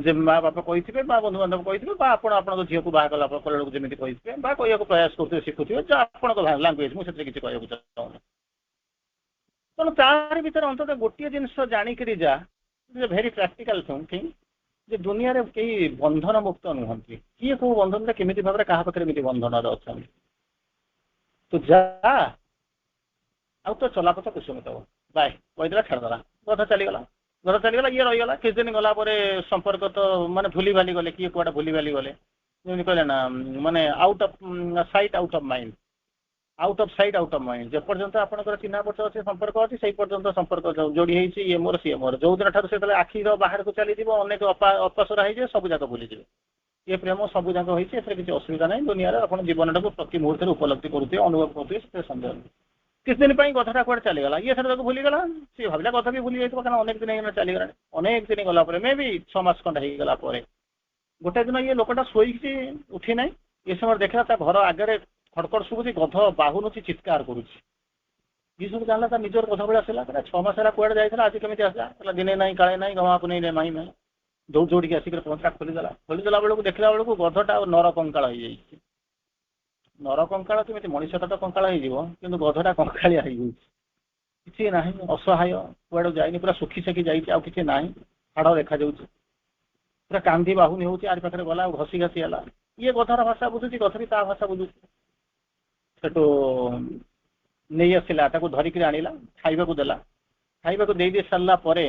ଯେ ମା ବାପା କହିଥିବେ ବା ବନ୍ଧୁବାନ୍ଧବ କହିଥିବେ ବା ଆପଣ ଆପଣଙ୍କ ଝିଅକୁ ବାହା କଲା ବେଳକୁ ଯେମିତି କହିଥିବେ ବା କହିବାକୁ ପ୍ରୟାସ କରୁଥିବେ ଶିଖୁଥିବେ ଯେ ଆପଣଙ୍କ ଲାଙ୍ଗୁଏଜ ମୁଁ ସେଥିରେ କିଛି କହିବାକୁ ଚାହୁଁନି। ତେଣୁ ତାରି ଭିତରେ ଅନ୍ତତଃ ଗୋଟିଏ ଜିନିଷ ଜାଣିକିରି ଯା ଭେରି ପ୍ରାକ୍ଟିକାଲ ଥିଙ୍ଗ ଯେ ଦୁନିଆରେ କେହି ବନ୍ଧନ ମୁକ୍ତ ନୁହନ୍ତି। କିଏ କୋଉ ବନ୍ଧନରେ କେମିତି ଭାବରେ କାହା ପାଖରେ ଏମିତି ବନ୍ଧନରେ ଅଛନ୍ତି। ତୁ ଯା ଆଉ ତ ଚଲାପଥ କୁସୁମିତ ହବ ବାଏ କହିଦେଲା ଛାଡ଼ିଦେଲା କଥା ଚାଲିଗଲା ଇଏ ରହିଗଲା କିଛି ଦିନ ଗଲା ପରେ ସମ୍ପର୍କ ତ ମାନେ ଭୁଲି ଭାଲି ଗଲେ କିଏ କୁଆଡେ ଭୁଲି ଭାଲି ଗଲେ ଯେମିତି କହିଲେ ନା ମାନେ out of sight out of mind out of sight out of mind ଯେପର୍ଯ୍ୟନ୍ତ ଆପଣଙ୍କର ଚିହ୍ନା ପରିଚୟ ଅଛି ସମ୍ପର୍କ ଅଛି ସେଇ ପର୍ଯ୍ୟନ୍ତ ସମ୍ପର୍କ ଯୋଡି ହେଇଛି ଇଏ ମୋର ସିଏ ମୋର ଯୋଉ ଦିନ ଠାରୁ ସେତେବେଳେ ଆଖିର ବାହାରକୁ ଚାଲିଯିବ ଅନେକ ଅପସରା ହେଇଯିବ ସବୁ ଯାକ ଭୁଲିଯିବେ ଏ ପ୍ରେମ ସବୁ ଯାକ ହେଇଛି ଏଥିରେ କିଛି ଅସୁବିଧା ନାହିଁ ଦୁନିଆରେ ଆପଣ ଜୀବନଟାକୁ ପ୍ରତି ମୁହୂର୍ତ୍ତରେ ଉପଲବ୍ଧି କରୁଥିବେ ଅନୁଭବ କରୁଥିବେ ସେଥିରେ ସନ୍ଦେହ ନାହିଁ। କିଛି ଦିନ ପାଇଁ କଥାଟା କୁଆଡେ ଚାଲିଗଲା ଇଏ ଥରେ ତାକୁ ଭୁଲିଗଲା ସିଏ ଭାବିଲା କଥା ବି ଭୁଲି ଯାଇଥିବ କାରଣ ଅନେକ ଦିନ ହେଇଗଲା ଚାଲିଗଲାଣି ଅନେକ ଦିନ ଗଲା ପରେ ମେ ବି 6 ମାସ ଖଣ୍ଡେ ହେଇଗଲା ପରେ ଗୋଟେ ଦିନ ଇଏ ଲୋକଟା ଶୋଇକି ଉଠି ନାହିଁ ଏ ସମୟରେ ଦେଖିଲା ତା ଘର ଆଗରେ ଖଡଖଡ ଶୁଭୁଛି ଗଧ ବାହୁନୁଛି ଚିତ୍କାର କରୁଛି ଇଏ ସବୁ ଜାଣିଲା ତା ନିଜର ଗଧ ଭଳିଆ ଆସିଲା 6 ମାସ ହେଲା କୁଆଡେ ଯାଇଥିଲା ଆଜି କେମିତି ଆସିଲା କହିଲା ଦିନେ ନାହିଁ କାଳେ ନାହିଁ ଗମାକୁ ନେଇ ମାଇଁ ମାଇଁ ଦୌଡ଼ିକି ଆସିକି ପହଞ୍ଚା ଖୋଲିଦେଲା ବେଳକୁ ଦେଖିଲା ବେଳକୁ ଗଧଟା ଆଉ ନର କଙ୍କାଳ ହେଇଯାଇଛି। ନର କଙ୍କାଳ କେମିତି ମଣିଷଟା ତ କଙ୍କାଳ ହେଇଯିବ କିନ୍ତୁ ଗଧଟା କଙ୍କାଳିଆ ହେଇଯାଇଛି କିଛି ନାହିଁ ଅସହାୟ କୁଆଡେ ଯାଇନି ପୁରା ଶୁଖି ଶୁଖି ଯାଇଛି ଆଉ କିଛି ନାହିଁ ହାଡ ଦେଖାଯାଉଛି ପୁରା କାନ୍ଦି ବାହୁନି ହଉଛି ଆରି ପାଖରେ ଗଲା ଆଉ ଘଷି ଘାସି ହେଲା ଇଏ ଗଧର ଭାଷା ବୁଝୁଛି ଗଧ ବି ତା ଭାଷା ବୁଝୁଛି ସେଠୁ ନେଇ ଆସିଲା ତାକୁ ଧରିକିରି ଆଣିଲା ଖାଇବାକୁ ଦେଲା ଖାଇବାକୁ ଦେଇ ସାରିଲା ପରେ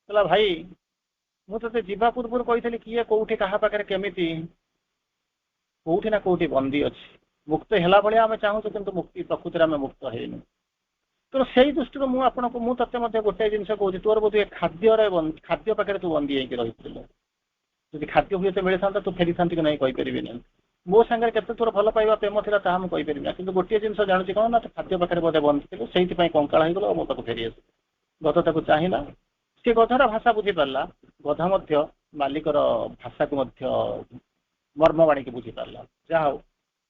କହିଲା ଭାଇ ମୁଁ ତତେ ଯିବା ପୂର୍ବରୁ କହିଥିଲି କିଏ କୋଉଠି କାହା ପାଖରେ କେମିତି କୋଉଠି ନା କୋଉଠି ବନ୍ଦୀ ଅଛି ମୁକ୍ତ ହେଲା ଭଳିଆ ଆମେ ଚାହୁଁଛୁ କିନ୍ତୁ ମୁକ୍ତି ପ୍ରକୃତିରେ ଆମେ ମୁକ୍ତ ହେଇନୁ। ତେଣୁ ସେଇ ଦୃଷ୍ଟିରୁ ମୁଁ ତତେ ମଧ୍ୟ ଗୋଟେ ଜିନିଷ କହୁଛି ତୋର ବୋଧହୁଏ ଖାଦ୍ୟ ପାଖରେ ତୁ ବନ୍ଦୀ ହେଇକି ରହିଥିଲୁ ଯଦି ଖାଦ୍ୟ ହୁଏତ ମିଳିଥାନ୍ତା ତୁ ଫେରିଥାନ୍ତି କି ନାହିଁ କହିପାରିବିନି ମୋ ସାଙ୍ଗରେ କେତେ ତୋର ଭଲ ପାଇବା ପ୍ରେମ ଥିଲା ତାହା ମୁଁ କହିପାରିବି ନା କିନ୍ତୁ ଗୋଟିଏ ଜିନିଷ ଜାଣୁଛି କଣ ନା ଖାଦ୍ୟ ପାଖରେ ବୋଧେ ବନ୍ଦୀ ଥିଲୁ ସେଇଥିପାଇଁ କଙ୍କାଳ ହେଇଗଲ ଆଉ ମୋ ପାଖକୁ ଫେରିଆସିଲୁ। ଗଧ ତାକୁ ଚାହିଁଲା ସେ ଗଧର ଭାଷା ବୁଝିପାରିଲା ଗଧ ମଧ୍ୟ ମାଲିକର ଭାଷାକୁ ମଧ୍ୟ ମର୍ମବାଣୀକି ବୁଝିପାରିଲା ଯାହା ହଉ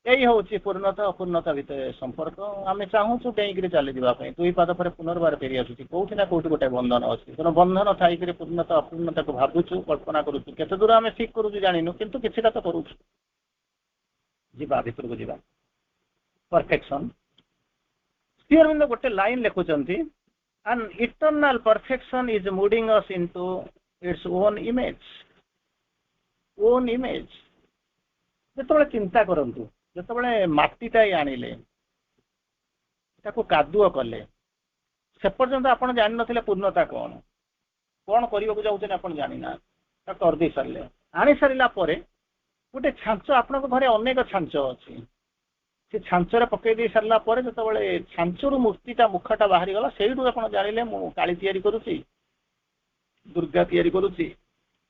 ଏଇ ହଉଛି ପୂର୍ଣ୍ଣତା ଅପୂର୍ଣ୍ଣତା ଭିତରେ ସମ୍ପର୍କ ଆମେ ଚାହୁଁଛୁ ଡେଇଁକିରି ଚାଲିଯିବା ପାଇଁ ଦୁଇ ପାଦ ପରେ ପୁନର୍ବାର ଫେରି ଆସୁଛି କୋଉଠି ନା କୋଉଠି ଗୋଟେ ବନ୍ଧନ ଅଛି ତେଣୁ ବନ୍ଧନ ଥାଇକିରି ପୂର୍ଣ୍ଣତା ଅପୂର୍ଣ୍ଣତାକୁ ଭାବୁଛୁ କଳ୍ପନା କରୁଛୁ କେତେ ଦୂର ଆମେ ଠିକ କରୁଛୁ ଜାଣିନୁ କିନ୍ତୁ କିଛିଟା ତ କରୁଛୁ ଯିବା ଭିତରକୁ ଯିବା ପରଫେକ୍ସନ ଶ୍ରୀ ଅରବିନ୍ଦ ଗୋଟେ ଲାଇନ ଲେଖୁଛନ୍ତି an eternal perfection is moving us into its own image ଯେତେବେଳେ ଚିନ୍ତା କରନ୍ତୁ ଯେତେବେଳେ ମାଟିଟା ଆଣିଲେ ତାକୁ କାଦୁଅ କଲେ ସେ ପର୍ଯ୍ୟନ୍ତ ଆପଣ ଜାଣିନଥିଲେ ପୂର୍ଣ୍ଣତା କଣ କଣ କରିବାକୁ ଯାଉଛନ୍ତି ଆପଣ ଜାଣିନାହାନ୍ତି ତାକୁ କରିଦେଇ ସାରିଲେ ଆଣି ସାରିଲା ପରେ ଗୋଟେ ଛାଞ୍ଚ ଆପଣଙ୍କ ଘରେ ଅନେକ ଛାଞ୍ଚ ଅଛି ସେ ଛାଞ୍ଚରେ ପକେଇ ଦେଇ ସାରିଲା ପରେ ଯେତେବେଳେ ଛାଞ୍ଚରୁ ମୂର୍ତ୍ତିଟା ମୁଖଟା ବାହାରିଗଲା ସେଇଠୁ ଆପଣ ଜାଣିଲେ ମୁଁ କାଳି ତିଆରି କରୁଛି ଦୁର୍ଗା ତିଆରି କରୁଛି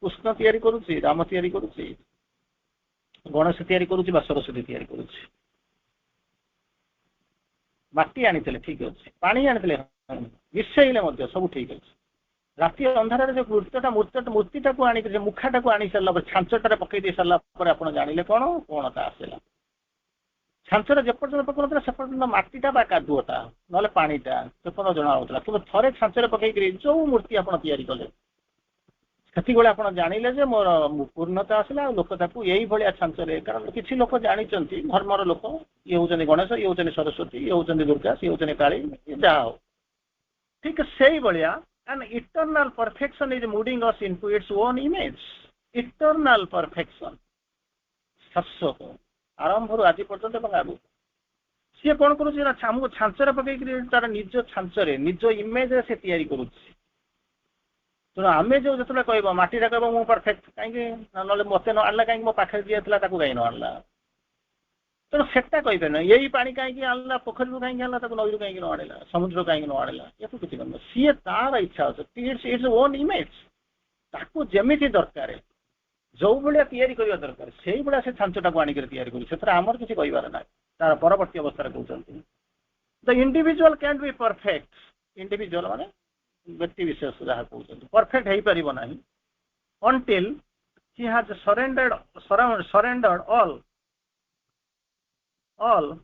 କୃଷ୍ଣ ତିଆରି କରୁଛି ରାମ ତିଆରି କରୁଛି ଗଣେଶ ତିଆରି କରୁଛି ବା ସରସ୍ୱତୀ ତିଆରି କରୁଛି। ମାଟି ଆଣିଥିଲେ ଠିକ ଅଛି ପାଣି ଆଣିଥିଲେ ମିଶେଇଲେ ମଧ୍ୟ ସବୁ ଠିକ ଅଛି ରାତି ଅନ୍ଧାରରେ ଯୋଉ ମୂର୍ତ୍ତିଟାକୁ ଆଣିକି ସେ ମୁଖାଟାକୁ ଆଣି ସାରିଲା ପରେ ଛାଞ୍ଚଟାରେ ପକେଇ ଦେଇ ସାରିଲା ପରେ ଆପଣ ଜାଣିଲେ କଣଟା ଆସିଲା ଛାଞ୍ଚରେ ଯେପର୍ଯ୍ୟନ୍ତ ପକଉନଥିଲା ସେ ପର୍ଯ୍ୟନ୍ତ ମାଟିଟା ବା କାଦୁଅଟା ନହେଲେ ପାଣିଟା ସେ ପର୍ଯ୍ୟନ୍ତ ଜଣା ହଉଥିଲା କିନ୍ତୁ ଥରେ ଛାଞ୍ଚରେ ପକେଇକିରି ଯୋଉ ମୂର୍ତ୍ତି ଆପଣ ତିଆରି କଲେ ସେତିକିବେଳେ ଆପଣ ଜାଣିଲେ ଯେ ମୋର ପୂର୍ଣ୍ଣତା ଆସିଲା ଆଉ ଲୋକ ତାକୁ ଏଇଭଳିଆ ଛାଞ୍ଚରେ କାରଣ କିଛି ଲୋକ ଜାଣିଛନ୍ତି ଧର୍ମର ଲୋକ ଇଏ ହଉଛନ୍ତି ଗଣେଶ ଇଏ ହଉଛନ୍ତି ସରସ୍ୱତୀ ଇଏ ହଉଛନ୍ତି ଦୁର୍ଗା ସିଏ ହଉଛନ୍ତି କାଳୀ ଯାହା ହଉ ଠିକ ସେଇଭଳିଆ an eternal perfection is moving us into its own image eternal perfection ଶାଶ୍ୱତ ଆରମ୍ଭରୁ ଆଜି ପର୍ଯ୍ୟନ୍ତ ଏବଂ ଆଗକୁ ସିଏ କଣ କରୁଛି ନା ଆମକୁ ଛାଞ୍ଚରେ ପକେଇକି ତାର ନିଜ ଛାଞ୍ଚରେ ନିଜ ଇମେଜରେ ସେ ତିଆରି କରୁଛି ତେଣୁ ଆମେ ଯୋଉ ଯେତେବେଳେ କହିବ ମାଟିଟା କହିବ ମୁଁ ପରଫେକ୍ଟ କାହିଁକି ନହେଲେ ମତେ ନ ଆଣିଲା କାହିଁକି ମୋ ପାଖରେ ଯିଏ ଥିଲା ତାକୁ କାହିଁକି ନ ଆଣିଲା ତେଣୁ ସେଟା କହିପାରିନି ଏଇ ପାଣି କାହିଁକି ଆଣିଲା ପୋଖରୀରୁ କାହିଁକି ଆଣିଲା ତାକୁ ନଈରୁ କାହିଁକି ନ ଆଣିଲା ସମୁଦ୍ର କାହିଁକି ନ ଆଣିଲା ଏଠୁ କିଛି କରିବ ସିଏ ତାର ଇଚ୍ଛା ଅଛି ଇଟ୍ସ ଓନ୍ ଇମେଜ ତାକୁ ଯେମିତି ଦରକାର ଯୋଉ ଭଳିଆ ତିଆରି କରିବା ଦରକାର ସେଇଭଳିଆ ସେ ଛାଞ୍ଚଟାକୁ ଆଣିକରି ତିଆରି କରୁଛି ସେଥିରେ ଆମର କିଛି କହିବାର ନାହିଁ ତାର ପରବର୍ତ୍ତୀ ଅବସ୍ଥାରେ କହୁଛନ୍ତି the individual can be perfect individual ମାନେ ବ୍ୟକ୍ତି ବିଶେଷ ଯାହା କହୁଛନ୍ତି ପରଫେକ୍ଟ ହେଇପାରିବ ନାହିଁ until he has surrendered all all,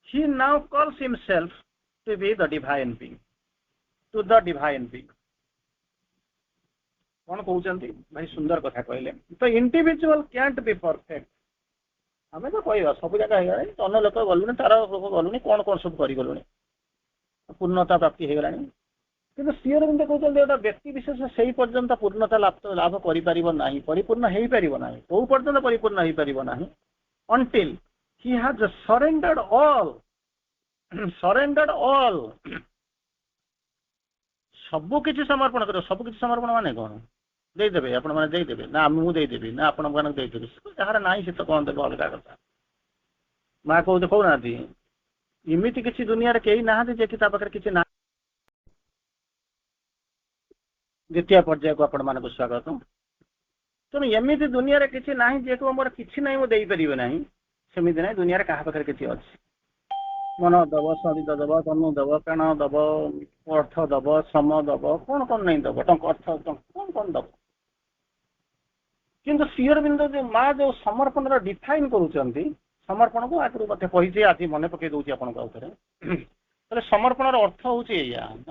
he now calls himself to be the divine being, to the divine being. कौन कहते भाई सुंदर कथा कहले तो इंडिविजुअल कैंट बी परफेक्ट आम तो कह सब जगह अन्य लोक गलुनि तार गलुनि कौन कौन सब कर गलुनि पूर्णता प्राप्ति हो गलानी कि श्री अरविंद कहते गोटे व्यक्ति विशेष से पर्यंत पूर्णता लाभ कर परिपूर्ण हो पार कौ पर्यंत परिपूर्ण हो पार until he has surrendered all सबु किसी समर्पण कर सबु किसी समर्पण माने कौन देदेवे आपण मैंने देदेवे ना आम देदेवी ना आपण मान देदेवी जार ना से तो कौन देव अलग कथा माँ कहते कहना इमिति किसी दुनिया कहीं ना जे कि पाखे किसी ना द्वितीय पर्याय को आपण मान स्वागत तेणु एमती दुनिया किसी ना जे को मोर किसी ना मुझे ना सेमती ना दुनिया क्या पाखे किसी अच्छी मन दब शरीर दब तनु दब प्राण दब अर्थ दब श्रम दब कौन कौन नहीं दब अर्थ कौन कौन दब किंतु श्री अरविंद जो माँ जो समर्पण डिफाइन करुँच समर्पण को आगे मत कही आज मन पकई दूसरी आपरे समर्पण अर्थ हूँ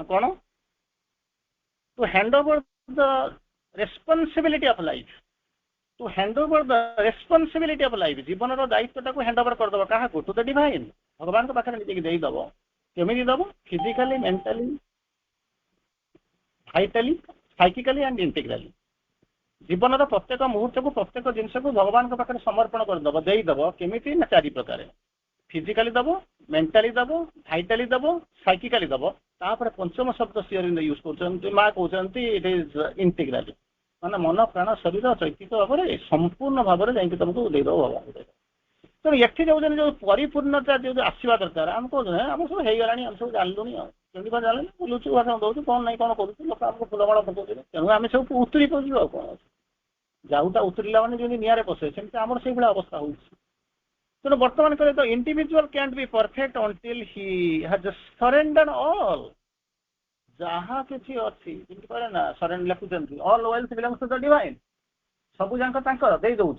कौन to hand over the responsibility of life to hand over the responsibility of life जीवन दायित्व हैंड ओवर करदे क्या टू द डिवाइन भगवान पाखे निजे देदब केमी दब फिजिकाली मेंटाली वाइटाली साइकिकली एंड इंटीग्राली जीवन प्रत्येक मुहूर्त को प्रत्येक जिनस को भगवान पाखे समर्पण करदब देदब केमी ना चारि प्रकार फिजिकाली दब मेंटाली दब वाइटाली दब साइकिकली दब तापर पंचम शब्द श्री अरविंद यूज कर माँ कहते इट इज इंटीग्राली माने मन प्राण शरीर चैतिक भाव में संपूर्ण भाव में जाकि तुमको देदब भगवान तेणु ये जो परिपूर्णता जो आसवा दरकार आम कहते आम सब हो गला आम सब जानलुनि कमी जान बुलूचु भाषण दौर कौन ना कौन करूँ लोक आमको फुलमाला पकाउे तेणु आम सब उतरी पड़ू आ कौन जाऊटा उतरला मैंने जमी निआरे पशे सेमती आम से अवस्था हो तेणु बर्तमान कहे तो individual can't be perfect until he has surrendered all जहाँ किसी अच्छी कहे ना सरेंडर लिखुं all wealth belongs to the divine सबू जाक दे दौर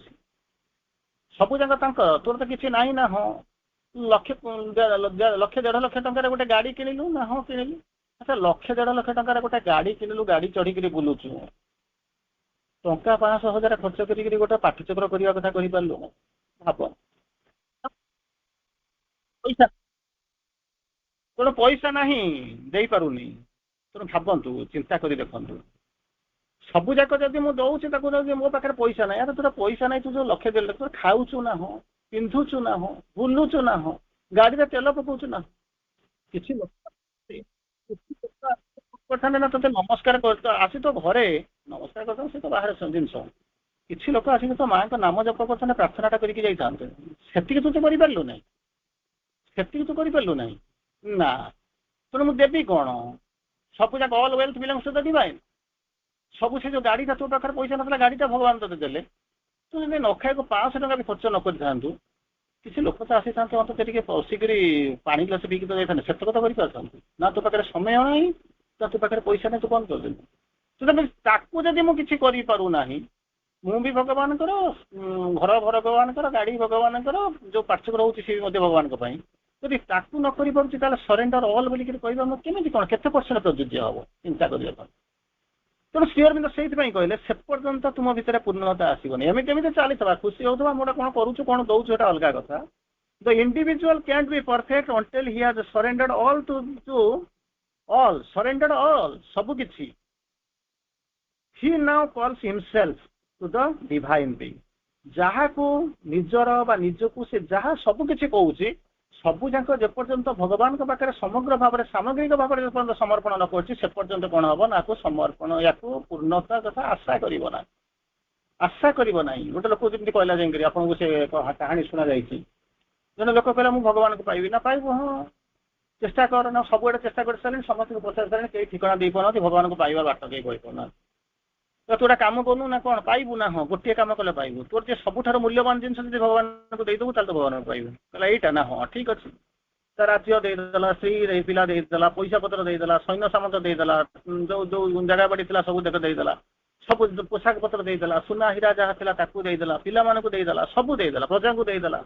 सबू जाक तोर तो किसी ना ना हाँ लक्ष 1.5 लाख टकर गोटे गाड़ी किणिलु ना हाँ किणिलु अच्छा 1.5 लाख टकर गोटे गाड़ी किणिलु गाड़ी चढ़ी बुलुचु टंका 500,000 खर्च कर गोटे पाठचक्र करने कथा कही पार्लु भाव पैसा तेणु पैसा ना दे पारुनी तेणु भावतु चिंता कर देखु सबू जाक जब मुझे दौर मो पाखे पैसा ना यार तोर पैसा ना तू जो 1.5 लाख तोर खाऊचु ना हो पिंधुचु ना हो बुलुचु ना हो गाड़ी में तेल पकाउचु ना किसी ना ते नमस्कार कर आसी तो घरे नमस्कार करता सी तो बाहर जिनस किसी लोक आसिक तो माँ का नाम जप कर प्रार्थनाटा करके जाते से तू तो कर ना से तू कर ना ना तेणु मुझे देवी कौन सब जाक all wealth belongs to the divine सब से जो गाड़ी तो पाखे पैसा ना गाड़ीटा भगवान ते देले तू जब न खाए 500 टका भी खर्च न कर किसी लोक तो आसी था मतलब पशिक पा ग्लास पीकी तो जाता से तो ना तो पाखे समय ना ना तो पाखे पैसा नहीं तू कौन कर तो जब मुझे करूना मुझे भगवान घर भगवान गाड़ी भगवान जो पार्थिव रोचे सी भगवान जब ताकू न कर सरेंडर ऑल बोलिक कमी कौन के% प्रযোज्य हम चिंता करने तेणु श्री अरविंद से कहले से पर्यंत तुम भितर पूर्णता आसबनी एमती चलता खुशी होता मोटा कौन करुचु कौन दौचु एटा अलग कथा the individual can't be perfect until he has surrendered all to all surrendered all सबु किछि he now calls himself to the divine being जहाँ को निजर बा निजको से जहाँ सबु किछि कहूछि सबू जाक जेपर्यंत भगवान पाखे समग्र भाव में सामग्रिक भाव में समर्पण न कर कौन हम ना समर्पण या पूर्णता कथा आशा करना आशा करना गोटे लोक जमी कहला जाए आपको से कहानी शुणा जाए जन लोक कहला मुझे भगवान को पाइबी ना पाइबू हाँ चेष्टा कर ना सबुआड़े चेष्टा कर सारे समस्त को पचार सारे कई ठिकाना दे पाना भगवान को पाइबार बाट कहीं कही पाना तो तोरा काम करूँ ना कौन पाइबू ना हाँ गोटे कम कले पाइबू तोर जो सबुठ मूल्यवान जिन भगवान को देदेबू तो भगवान को पाइबू कहला यहीटा ना हाँ ठीक अच्छे तो राज्य देदेला स्त्री पिला देदेला पैसा पत्र देदेला सैन्य सामंत देदेला जो जो जगह बाड़ी था सब देख देदेला सब पोशाक पत्र देदेला सुना हीरा जहाँ था देदेला पिला मानक देदेला सब देदेला प्रजा को देदेला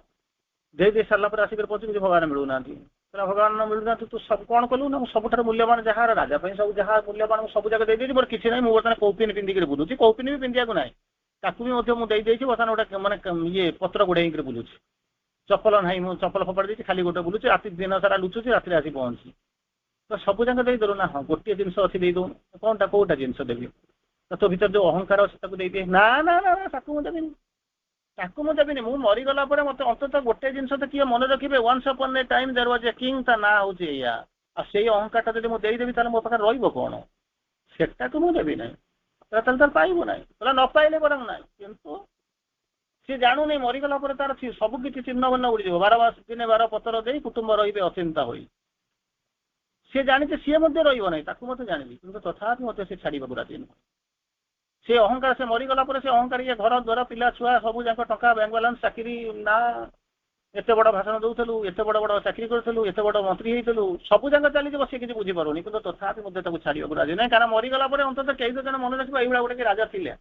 ଦେଇ ସାରିଲା ପରେ ଆସିକି ପହଞ୍ଚୁଛି ଭଗବାନ ମିଳୁନାହାନ୍ତି। ଭଗବାନ ମିଳୁନାହାନ୍ତି ତୁ ସବୁ କଣ କଲୁ ନା ମୁଁ ସବୁଠାରୁ ମୂଲ୍ୟବାନ ଯାହା ରାଜା ପାଇଁ ସବୁ ଯାହା ମୂଲ୍ୟବାନ ମୁଁ ସବୁ ଜାଗା ଦେଇଦେଇଛି ମୋର କିଛି ନାହିଁ। ମୁଁ ବର୍ତ୍ତମାନ କୌପିନ ପିନ୍ଧିକି ବୁଲୁଛି, କୌପିନ ବି ପିନ୍ଧିବାକୁ ନାହିଁ, ତାକୁ ବି ମଧ୍ୟ ମୁଁ ଦେଇଦେଇଛି। ବର୍ତ୍ତମାନ ଗୋଟେ ମାନେ ଇଏ ପତ୍ର ଗୋଡେଇକି ବୁଲୁଛି, ଚପଲ ନାହିଁ, ମୁଁ ଚପଲ ଫୋପାଡ଼ି ଦେଇଛି, ଖାଲି ଗୋଟେ ବୁଲୁଛି, ରାତି ଦିନ ସାରା ଲୁଚୁଛି, ରାତିରେ ଆସି ପହଞ୍ଚୁଛି। ତ ସବୁ ଯାକ ଦେଇଦେଲୁ ନା? ହଁ ଗୋଟିଏ ଜିନିଷ ଅଛି ଦେଇଦଉନୁ। କଣଟା କୋଉଟା ଜିନିଷ ଦେବି? ତ ତୋ ଭିତରେ ଯୋଉ ଅହଙ୍କାର ଅଛି ତାକୁ ଦେଇଦିଏ। ନା ନା ନା ତାକୁ ମୁଁ ଦେବିନି, ତାକୁ ମୁଁ ଦେବିନି। ମୁଁ ମରିଗଲା ପରେ ମତେ ଅନ୍ତତଃ ଗୋଟେ ଜିନିଷ ତ କିଏ ମନେ ରଖିବେ, once upon a time there was a king, ତା ନାଁ ହଉଛି ଏଇଆ। ଆଉ ସେଇ ଅହଙ୍କାରଟା ଯଦି ମୁଁ ଦେଇଦେବି ତାହେଲେ ମୋ ପାଖରେ ରହିବ କଣ? ସେଟାକୁ ମୁଁ ଦେବି ନାହିଁ। ତାହେଲେ ତାର ପାଇବ ନାହିଁ, ତାହେଲେ ନ ପାଇଲେ ବରଂ ନାହିଁ। କିନ୍ତୁ ସେ ଜାଣୁନି ମରିଗଲା ପରେ ତାର ସବୁ କିଛି ଚିହ୍ନ ବର୍ଣ୍ଣ ଉଡ଼ିଯିବ। 12 ମାସ ଦିନେ 12 ପତ୍ର ଦେଇ କୁଟୁମ୍ବ ରହିବେ ଅଚିନ୍ତା ହୋଇ। ସେ ଜାଣିଛି ସିଏ ମଧ୍ୟ ରହିବ ନାହିଁ, ତାକୁ ମଧ୍ୟ ଜାଣିବି, କିନ୍ତୁ ତଥାପି ମଧ୍ୟ ସେ ଛାଡ଼ିବାକୁ ରାଜି ନୁହଁ। ସେ ଅହଙ୍କାର, ସେ ମରିଗଲା ପରେ ସେ ଅହଙ୍କାର, ଇଏ ଘର ଦ୍ୱାର ପିଲା ଛୁଆ ସବୁ ଯାକ ଟଙ୍କା, ବ୍ୟାଙ୍କ ବାଲାନ୍ସ, ଚାକିରି, ନା ଏତେ ବଡ ଭାଷଣ ଦଉଥିଲୁ, ଏତେ ବଡ ବଡ ଚାକିରି କରୁଥିଲୁ, ଏତେ ବଡ ମନ୍ତ୍ରୀ ହେଇଥିଲୁ, ସବୁ ଯାକ ଚାଲିଯିବ, ସେ କିଛି ବୁଝିପାରୁନି। କିନ୍ତୁ ତଥାପି ମଧ୍ୟ ତାକୁ ଛାଡ଼ିବାକୁ ରାଜି ନାହିଁ। କାରଣ ମରିଗଲା ପରେ ଅନ୍ତତଃ କେହି ତ ଜଣେ ମନେ ରଖିବ ଏଇଭଳିଆ ଗୋଟେ କିଏ ରାଜା ଥିଲା,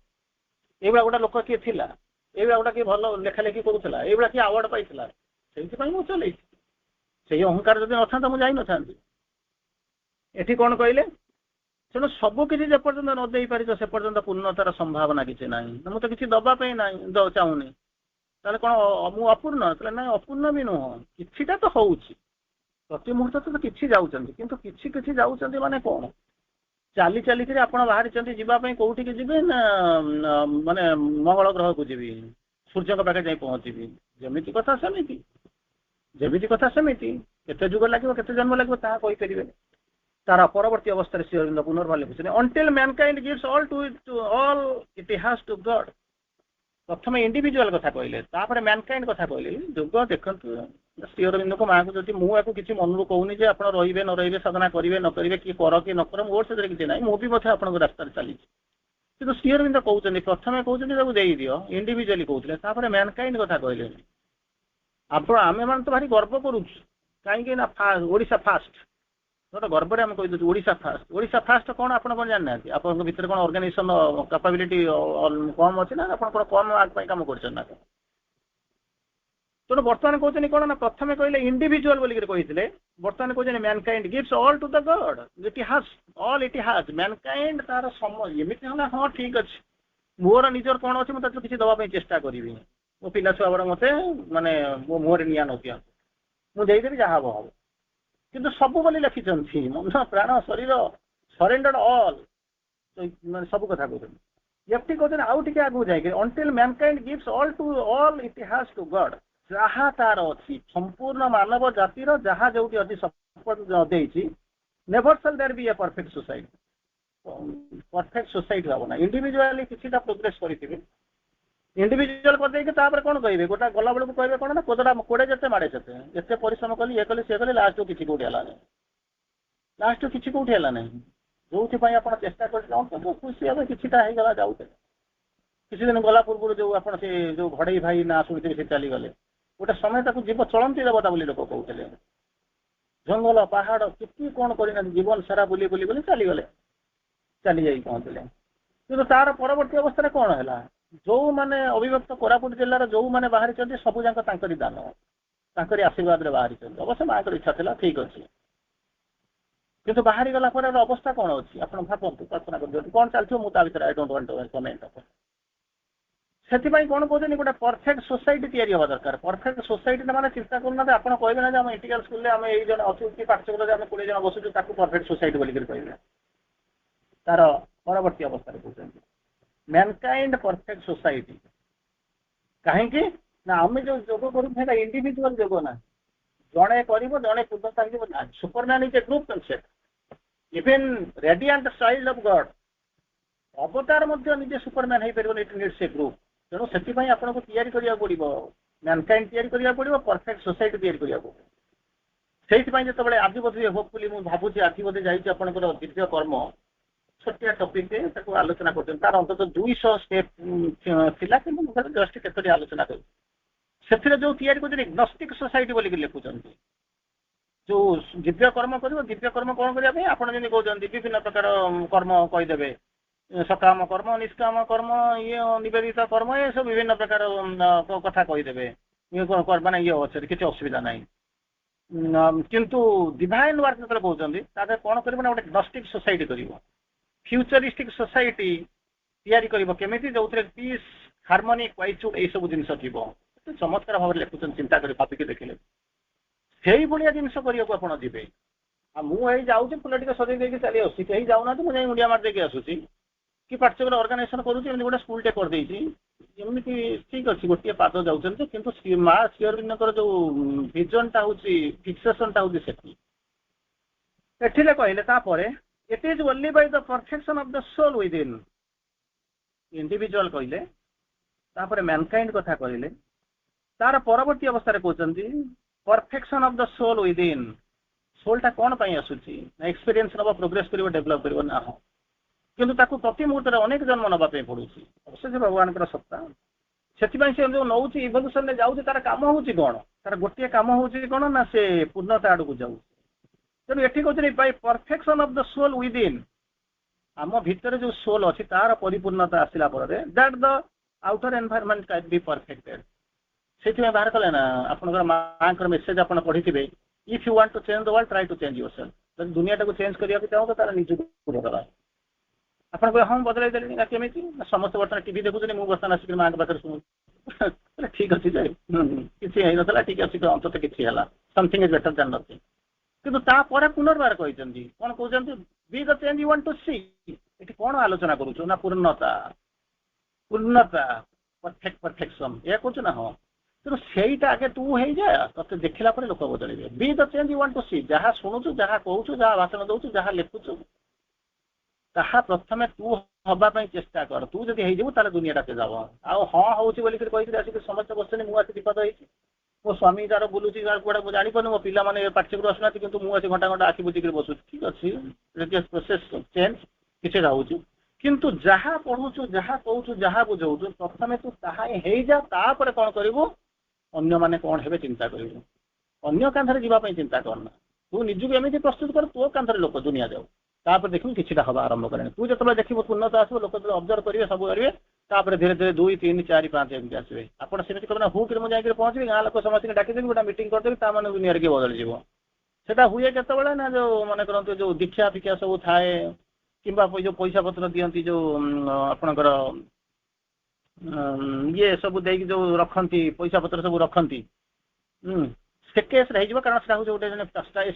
ଏଇଭଳିଆ ଗୋଟେ ଲୋକ କିଏ ଥିଲା, ଏଇଭଳିଆ ଗୋଟେ କିଏ ଭଲ ଲେଖା ଲେଖି କରୁଥିଲା, ଏଇଭଳିଆ କିଏ ଆୱାର୍ଡ ପାଇଥିଲା। ସେଇଥିପାଇଁ ମୁଁ ଚଲେଇଛି। ସେଇ ଅହଙ୍କାର ଯଦି ନଥାନ୍ତା ମୁଁ ଯାଇନଥାନ୍ତି। ଏଠି କଣ କହିଲେ? ତେଣୁ ସବୁ କିଛି ଯେପର୍ଯ୍ୟନ୍ତ ନ ଦେଇପାରିଛ ସେ ପର୍ଯ୍ୟନ୍ତ ପୂର୍ଣ୍ଣତାର ସମ୍ଭାବନା କିଛି ନାହିଁ। ମୁଁ ତ କିଛି ଦବା ପାଇଁ ନାହିଁ ଚାହୁଁନି, ତାହେଲେ କଣ ମୁଁ ଅପୂର୍ଣ୍ଣ? ତାହେଲେ ନାଇଁ, ଅପୂର୍ଣ୍ଣ ବି ନୁହଁ, କିଛିଟା ତ ହଉଛି। ପ୍ରତି ମୁହୂର୍ତ୍ତ ତ କିଛି ଯାଉଛନ୍ତି, କିନ୍ତୁ କିଛି କିଛି ଯାଉଛନ୍ତି ମାନେ କଣ? ଚାଲି ଚାଲିକିରି ଆପଣ ବାହାରିଛନ୍ତି ଯିବା ପାଇଁ, କୋଉଠିକି ଯିବେ ନା ମାନେ ମଙ୍ଗଳ ଗ୍ରହକୁ ଯିବି, ସୂର୍ଯ୍ୟଙ୍କ ପାଖେ ଯାଇ ପହଞ୍ଚିବି। ଯେମିତି କଥା ସେମିତି, ଯେମିତି କଥା ସେମିତି। କେତେ ଯୁଗ ଲାଗିବ, କେତେ ଜନ୍ମ ଲାଗିବ ତାହା କହିପାରିବେନି। ତାର ପରବର୍ତ୍ତୀ ଅବସ୍ଥାରେ ଶ୍ରୀ ଅରବିନ୍ଦ ପୁନର୍ବାର ଲେଖୁଛନ୍ତି, until mankind gives all it has to God। ପ୍ରଥମେ ଇଣ୍ଡିଭିଜୁଆଲ କଥା କହିଲେ, ତାପରେ ମ୍ୟାନକାଇଣ୍ଡ କଥା କହିଲେ। ଯୁଗ ଦେଖନ୍ତୁ, ଶ୍ରୀ ଅରବିନ୍ଦଙ୍କ ମାଆଙ୍କୁ ଯଦି ମୁଁ ଆକୁ କିଛି ମନରୁ କହୁନି ଯେ ଆପଣ ରହିବେ ନ ରହିବେ, ସାଧନା କରିବେ ନ କରିବେ, କି କର କି ନ କର, ମୋର ସେଥିରେ କିଛି ନାହିଁ। ମୁଁ ବି ମଧ୍ୟ ଆପଣଙ୍କ ରାସ୍ତାରେ ଚାଲିଛି। କିନ୍ତୁ ଶ୍ରୀ ଅରବିନ୍ଦ କହୁଛନ୍ତି, ପ୍ରଥମେ କହୁଛନ୍ତି ତାକୁ ଦେଇଦିଅ, ଇଣ୍ଡିଭିଜୁଆଲି କହୁଥିଲେ, ତାପରେ ମ୍ୟାନକାଇଣ୍ଡ କଥା କହିଲେନି। ଆମେମାନେ ତ ଭାରି ଗର୍ବ କରୁଛୁ, କାହିଁକି ନା ଓଡ଼ିଶା ଫାଷ୍ଟ, ଗୋଟେ ଗର୍ବରେ ଆମେ କହିଦେଉଛୁ ଓଡ଼ିଶା ଫାଷ୍ଟ। ଓଡ଼ିଶା ଫାଷ୍ଟ କଣ ଆପଣ କଣ ଜାଣିନାହାନ୍ତି? ଆପଣଙ୍କ ଭିତରେ କଣ ଅର୍ଗାନାଇଜେସନ କାପାବିଲିଟି କମ ଅଛି ନା ଆପଣ କଣ କମ ଆଗ ପାଇଁ କାମ କରୁଛନ୍ତି ନା? ତେଣୁ ବର୍ତ୍ତମାନ କହୁଛନ୍ତି କଣ ନା, ପ୍ରଥମେ କହିଲେ ଇଣ୍ଡିଭିଜୁଆଲ ବୋଲିକି କହିଥିଲେ, ବର୍ତ୍ତମାନ କହୁଛନ୍ତି mankind gives all to the god. It has all, it has. Mankind ତାର ଏମିତି ହେଲା, ହଁ ଠିକ ଅଛି, ମୋର ନିଜର କଣ ଅଛି ମୁଁ ତାକୁ କିଛି ଦବା ପାଇଁ ଚେଷ୍ଟା କରିବି। ମୋ ପିଲା ଛୁଆ ବଡ଼ ମତେ ମାନେ ମୋ ମୁହଁରେ ନିଆଁ ନ ଦିଅନ୍ତୁ, ମୁଁ ଦେଇଦେବି, ଯାହା ହବ ହବ। କିନ୍ତୁ ସବୁ ବୋଲି ଲେଖିଛନ୍ତି, ମନ ପ୍ରାଣ ଶରୀର ସରେଣ୍ଡର୍ଡ ଅଲ୍, ମାନେ ସବୁ କଥା କହୁଛନ୍ତି। ଏଫଟି କହୁଛନ୍ତି ଆଉ ଟିକେ ଆଗକୁ ଯାଇକି, until mankind gives all it has to God। ଯାହା ତାର ଅଛି ସମ୍ପୂର୍ଣ୍ଣ ମାନବ ଜାତିର ଯାହା ଯୋଉଠି ଅଛି ସମ୍ପଦ ଦେଇଛି, never shall there be a perfect society। Perfect society ହବ ନା। ଇଣ୍ଡିଭିଜୁଆଲି କିଛିଟା ପ୍ରୋଗ୍ରେସ କରିଥିବେ, ଇଣ୍ଡିଭିଜୁଆଲ କରିଦେଇକି ତାପରେ କଣ କହିବେ, ଗୋଟା ଗଲା ବେଳକୁ କହିବେ କଣ ନା, କୋଡେ ଯେତେ ମାଡେ ସେତେ, ଯେତେ ପରିଶ୍ରମ କଲି, ଇଏ କଲି ସିଏ କଲି, ଲାଷ୍ଟକୁ କିଛି କୋଉଠି ହେଲା ନାହିଁ। ଲାଷ୍ଟକୁ କିଛି କୋଉଠି ହେଲା ନାହିଁ। ଯୋଉଥିପାଇଁ ଆପଣ ଚେଷ୍ଟା କରିଥିଲେ ଖୁସି ହେବେ, କିଛିଟା ହେଇଗଲା, ଯାଉଥିଲେ। କିଛି ଦିନ ଗଲା ପୂର୍ବରୁ ଯୋଉ ଆପଣ ସେ ଯୋଉ ଘଡେଇ ଭାଇ ନା ଶୁଣିଥିବେ, ସେ ଚାଲିଗଲେ। ଗୋଟେ ସମୟ ତାକୁ ଜୀବ ଚଳନ୍ତି ଦେବତା ବୋଲି ଲୋକ କହୁଥିଲେ। ଜଙ୍ଗଲ ପାହାଡ କେତେ କଣ କରିନାହାନ୍ତି, ଜୀବନ ସାରା ବୁଲି ବୁଲି ବୁଲି ଚାଲିଗଲେ, ଚାଲି ଯାଇ ପହଞ୍ଚିଲେ। କିନ୍ତୁ ତାର ପରବର୍ତ୍ତୀ ଅବସ୍ଥାରେ କଣ ହେଲା? ଯୋଉମାନେ ଅବିଭକ୍ତ କୋରାପୁଟ ଜିଲ୍ଲାର ଯୋଉମାନେ ବାହାରିଛନ୍ତି, ସବୁ ଯାକ ତାଙ୍କରି ଦାନ, ତାଙ୍କରି ଆଶୀର୍ବାଦରେ ବାହାରିଛନ୍ତି। ଅବଶ୍ୟ ମାଙ୍କର ଇଚ୍ଛା ଥିଲା, ଠିକ ଅଛି। କିନ୍ତୁ ବାହାରି ଗଲା ପରେ ଅବସ୍ଥା କଣ ଅଛି ଆପଣ ଭାବନ୍ତୁ, କଳ୍ପନା କରିଦିଅନ୍ତୁ କଣ ଚାଲିଥିବ। ମୁଁ ତା ଭିତରେ I don't want to comment. ସେଥିପାଇଁ କଣ କହୁଛନ୍ତି, ଗୋଟେ ପରଫେକ୍ଟ ସୋସାଇଟି ତିଆରି ହେବା ଦରକାର। ପରଫେକ୍ଟ ସୋସାଇଟି ମାନେ ଚିନ୍ତା କରୁନାହାନ୍ତି, ଆପଣ କହିବେ ନା ଯେ ଆମ ଇଣ୍ଟିଗ୍ରାଲ ସ୍କୁଲରେ ଆମେ ଏଇ ଜଣ ଅଛୁ, କି ପାଠ୍ୟକ୍ରମରେ ଆମେ 20 ଜଣ ବସୁଛୁ, ତାକୁ ପରଫେକ୍ଟ ସୋସାଇଟି ବୋଲିକି କହିବେ। ତାର ପରବର୍ତ୍ତୀ ଅବସ୍ଥାରେ କହୁଛନ୍ତି ମ୍ୟାନକାଇଣ୍ଡ ପରଫେକ୍ଟ ସୋସାଇଟି। କାହିଁକି ନା ଆମେ ଯୋଉ ଯୋଗ କରୁଛୁ ସେଇଟା ଇଣ୍ଡିଭିଜୁଆଲ ଯୋଗ ନା, ଜଣେ କରିବ ଜଣେ ପୂର୍ଣ୍ଣତା ହେଇଯିବ ନା। Superman is a group concept. Even radiant child of God ଅବତାର ମଧ୍ୟ ନିଜେ ସୁପରମ୍ୟାନ ହେଇପାରିବନି, ଇଟ୍ ନିଡ୍ସ ଏ ଗ୍ରୁପ। ତେଣୁ ସେଥିପାଇଁ ଆପଣଙ୍କୁ ତିଆରି କରିବାକୁ ପଡିବ, ମ୍ୟାନକାଇଣ୍ଡ ତିଆରି କରିବାକୁ ପଡିବ, ପରଫେକ୍ଟ ସୋସାଇଟି ତିଆରି କରିବାକୁ ପଡିବ। ସେଇଥିପାଇଁ ଯେତେବେଳେ ଆଜି ବୋଧେ ହୋପଫୁଲି ମୁଁ ଭାବୁଛି ଆଜି ବୋଧେ ଯାଇଛି ଆପଣଙ୍କର ଦୀର୍ଘ କର୍ମ, ଛୋଟିଆ ଟପିକରେ ତାକୁ ଆଲୋଚନା କରୁଛନ୍ତି। ତାର ଅନ୍ତତଃ 200 ଷ୍ଟେପ ଥିଲା, କିନ୍ତୁ ମୁଁ ଜଷ୍ଟ କେତୋଟି ଆଲୋଚନା କରୁଛି। ସେଥିରେ ଯୋଉ ତିଆରି କରୁଛନ୍ତି ଗ୍ନୋଷ୍ଟିକ ସୋସାଇଟି ବୋଲିକି ଲେଖୁଛନ୍ତି, ଯୋଉ ଦିବ୍ୟ କର୍ମ କରିବ। ଦିବ୍ୟ କର୍ମ କଣ କରିବା ପାଇଁ ଆପଣ ଯେମିତି କହୁଛନ୍ତି, ବିଭିନ୍ନ ପ୍ରକାର କର୍ମ କହିଦେବେ, ସକାମ କର୍ମ, ନିଷ୍କାମ କର୍ମ, ଇଏ ନିବେଦିତ କର୍ମ, ଏ ସବୁ ବିଭିନ୍ନ ପ୍ରକାର କଥା କହିଦେବେ। ମାନେ ଇଏ ଅଛି କିଛି ଅସୁବିଧା ନାହିଁ। କିନ୍ତୁ ଡିଭାଇନ ୱାର୍କ ଯେତେବେଳେ କହୁଛନ୍ତି ତାହେଲେ କ'ଣ କରିବ ନା ଗୋଟେ ଗ୍ନୋଷ୍ଟିକ ସୋସାଇଟି କରିବ, ଫ୍ୟୁଚରିଷ୍ଟିକ ସୋସାଇଟି ତିଆରି କରିବ କେମିତି, ଯୋଉଥିରେ ପିସ୍ ହାରମୋନି କ୍ୱାଇଚୁଡ୍ ଏଇସବୁ ଜିନିଷ ଥିବ। ଚମତ୍କାର ଭାବରେ ଲେଖୁଛନ୍ତି, ଚିନ୍ତା କରି ଭାବିକି ଦେଖିଲେ ସେଇଭଳିଆ ଜିନିଷ କରିବାକୁ ଆପଣ ଯିବେ। ଆଉ ମୁଁ ଏଇ ଯାଉଛି ଫୁଲ ଟିକେ ସଜେଇ ଦେଇକି ଚାଲି ଆସୁଛି, କେହି ଯାଉନାହାନ୍ତି, ମୁଁ ଯାଇ ମୁଣ୍ଡିଆ ମାରି ଦେଇକି ଆସୁଛି କି ପାର୍ଟିକୁଲାର ଅର୍ଗାନାଇଜେସନ କରୁଛି, ଏମିତି ଗୋଟେ ସ୍କୁଲଟେ କରିଦେଇଛି, ଏମିତି ଠିକ ଅଛି ଗୋଟିଏ ପାଦ ଯାଉଛନ୍ତି। କିନ୍ତୁ ମା ଶ୍ରୀ ଅରବିନ୍ଦଙ୍କର ଯୋଉ ଭିଜନଟା ହଉଛି, ଫିକ୍ସେସନଟା ହଉଛି ସେଠି। ଏଠିରେ କହିଲେ ତାପରେ ଇଟ୍ is only Bai the perfection of the ସୋଲ ୱିଦିନ୍, ଇଣ୍ଡିଭିଜୁଆଲ କହିଲେ, ତାପରେ ମ୍ୟାନକାଇଣ୍ଡ କଥା କହିଲେ, ତାର ପରବର୍ତ୍ତୀ ଅବସ୍ଥାରେ କହୁଛନ୍ତି ପରଫେକ୍ସନ ଅଫ ଦ ସୋଲ ୱିଦିନ୍। ସୋଲଟା କ'ଣ ପାଇଁ ଆସୁଛି ନା ଏକ୍ସପିରିଏନ୍ସ ନେବ, ପ୍ରୋଗ୍ରେସ କରିବ, ଡେଭଲପ କରିବ ନା। ହଁ, କିନ୍ତୁ ତାକୁ ପ୍ରତି ମୁହୂର୍ତ୍ତରେ ଅନେକ ଜନ୍ମ ନେବା ପାଇଁ ପଡୁଛି, ଅବଶ୍ୟ ଭଗବାନଙ୍କର ସତ୍ତା। ସେଥିପାଇଁ ସେ ଯୋଉ ନଉଛି ଇଭଲ୍ୟୁସନରେ ଯାଉଛି, ତାର କାମ ହଉଛି କ'ଣ, ତାର ଗୋଟିଏ କାମ ହଉଛି କ'ଣ ନା ସେ ପୂର୍ଣ୍ଣତା ଆଡକୁ ଯାଉଛି। ତେଣୁ ଏଠି କହୁଛନ୍ତି ବାଇ ପରଫେକ୍ସନ ଅଫ ଦ ସୋଲ ୱିଦିନ୍, ଆମ ଭିତରେ ଯୋଉ ସୋଲ ଅଛି ତାର ପରିପୂର୍ଣ୍ଣତା ଆସିଲା ପରେ that the outer environment can be perfected. ସେଥିପାଇଁ ବାହାର କଲେ ନା ଆପଣଙ୍କର ମାଙ୍କର ମେସେଜ ଆପଣ ପଢିଥିବେ, if you want to change the world try to change yourself. ଯଦି ଦୁନିଆଟାକୁ ଚେଞ୍ଜ କରିବାକୁ ଚାହୁଁଛ ତାହେଲେ ନିଜକୁ ବଦଳାଅ। ଆପଣ କହିବେ ହଁ ବଦଳାଇ ଦେଲେଣି ନା କେମିତି, ସମସ୍ତେ ବର୍ତ୍ତମାନ ଟିଭି ଦେଖୁଛନ୍ତି, ମୁଁ ବର୍ତ୍ତମାନ ଆସିକି ମାଙ୍କ ପାଖରେ ଶୁଣୁଛି। ଠିକ ଅଛି ଯେ କିଛି ହେଇନଥିଲା, ଠିକ ଅଛି ଅନ୍ତତଃ କିଛି ହେଲା, something is better than nothing. କିନ୍ତୁ ତାପରେ ପୁନର୍ବାର କହିଛନ୍ତି, କ'ଣ କହୁଛନ୍ତି, be the change you want to see. ଏଠି କ'ଣ ଆଲୋଚନା କରୁଛୁ ନା ପୂର୍ଣ୍ଣତା, ପୂର୍ଣ୍ଣତା, ପରଫେକ୍ସନ ଏହା କହୁଛୁ ନା। ହଁ, ତେଣୁ ସେଇଟା ଆଗେ ତୁ ହେଇଯା, ତତେ ଦେଖିଲା ପରେ ଲୋକ ବଦଳିବେ। Be the change you want to see, ଯାହା ଶୁଣୁଛୁ, ଯାହା କହୁଛୁ, ଯାହା ଭାଷଣ ଦଉଛୁ, ଯାହା ଲେଖୁଛୁ, ତାହା ପ୍ରଥମେ ତୁ ହବା ପାଇଁ ଚେଷ୍ଟା କର। ତୁ ଯଦି ହେଇଯିବୁ ତାହେଲେ ଦୁନିଆଟା ସେ যাব। ଆଉ ହଁ ହଉଛି ବୋଲିକି କହିକି ଆସିକି ସମସ୍ତେ ବସିଛନ୍ତି, ମୁଁ ଆସି ବିପଦ ହେଇଛି, ମୋ ସ୍ୱାମୀ ତାର ବୁଲୁଛି, ତାର କୁଆଡେ ମୁଁ ଜାଣିପାରୁନି, ମୋ ପିଲାମାନେ ପାଠ୍ୟକୁ ଆସୁନାହାନ୍ତି, କିନ୍ତୁ ମୁଁ ଆସି ଘଣ୍ଟା ଘଣ୍ଟା ଆଖି ବୁଝିକି ବସୁଛି। ଠିକ ଅଛି, ପ୍ରୋସେସ ଚେଞ୍ଜ କିଛି ରହୁଛି, କିନ୍ତୁ ଯାହା ପଢୁଛୁ, ଯାହା କହୁଛୁ, ଯାହା ବୁଝଉଛୁ, ପ୍ରଥମେ ତୁ ତାହା ହେଇଯା, ତାପରେ କ'ଣ କରିବୁ, ଅନ୍ୟମାନେ କ'ଣ ହେବେ ଚିନ୍ତା କରିବୁ। ଅନ୍ୟ କାନ୍ଧରେ ଯିବା ପାଇଁ ଚିନ୍ତା କରନା, ତୁ ନିଜକୁ ଏମିତି ପ୍ରସ୍ତୁତ କର ତୋ କାନ୍ଧରେ ଲୋକ ଦୁନିଆ ଯାଉ, ତାପରେ ଦେଖିବୁ କିଛିଟା ହବା ଆରମ୍ଭ କଲେଣି। ତୁ ଯେତେବେଳେ ଦେଖିବୁ ପୂର୍ଣ୍ଣତା ଆସିବ, ଲୋକ ଯେତେବେଳେ ଅବଜର୍ଭ କରିବେ, ସବୁ କରିବେ, ତାପରେ ଧୀରେ ଧୀରେ 2, 3, 4, 5 ଏମିତି ଆସିବେ। ଆପଣ ସେମିତି କହିବେ ନା ହୁକରେ ମୁଁ ଯାଇକି ପହଞ୍ଚିବି, ଗାଁ ଲୋକ ସମସ୍ତଙ୍କୁ ଡାକିଦେବି, ଗୋଟେ ମିଟିଂ କରିଦେବି, ତା ମାନେ ଦୁନିଆରେ କିଏ ବଦଳିଯିବ। ସେଟା ହୁଏ କେତେବେଳେ ନା ଯୋଉ ମନେ କରନ୍ତୁ ଯୋଉ ଦୀକ୍ଷା ଫିକ୍ଷା ସବୁ ଥାଏ, କିମ୍ବା ଯୋଉ ପଇସା ପତ୍ର ଦିଅନ୍ତି, ଯୋଉ ଆପଣଙ୍କର ଇଏ ସବୁ ଦେଇକି ଯୋଉ ରଖନ୍ତି, ପଇସା ପତ୍ର ସବୁ ରଖନ୍ତି, ସେ କେସ୍ରେ ହେଇଯିବ। କାରଣ ସେଟା ହଉଛି ଗୋଟେ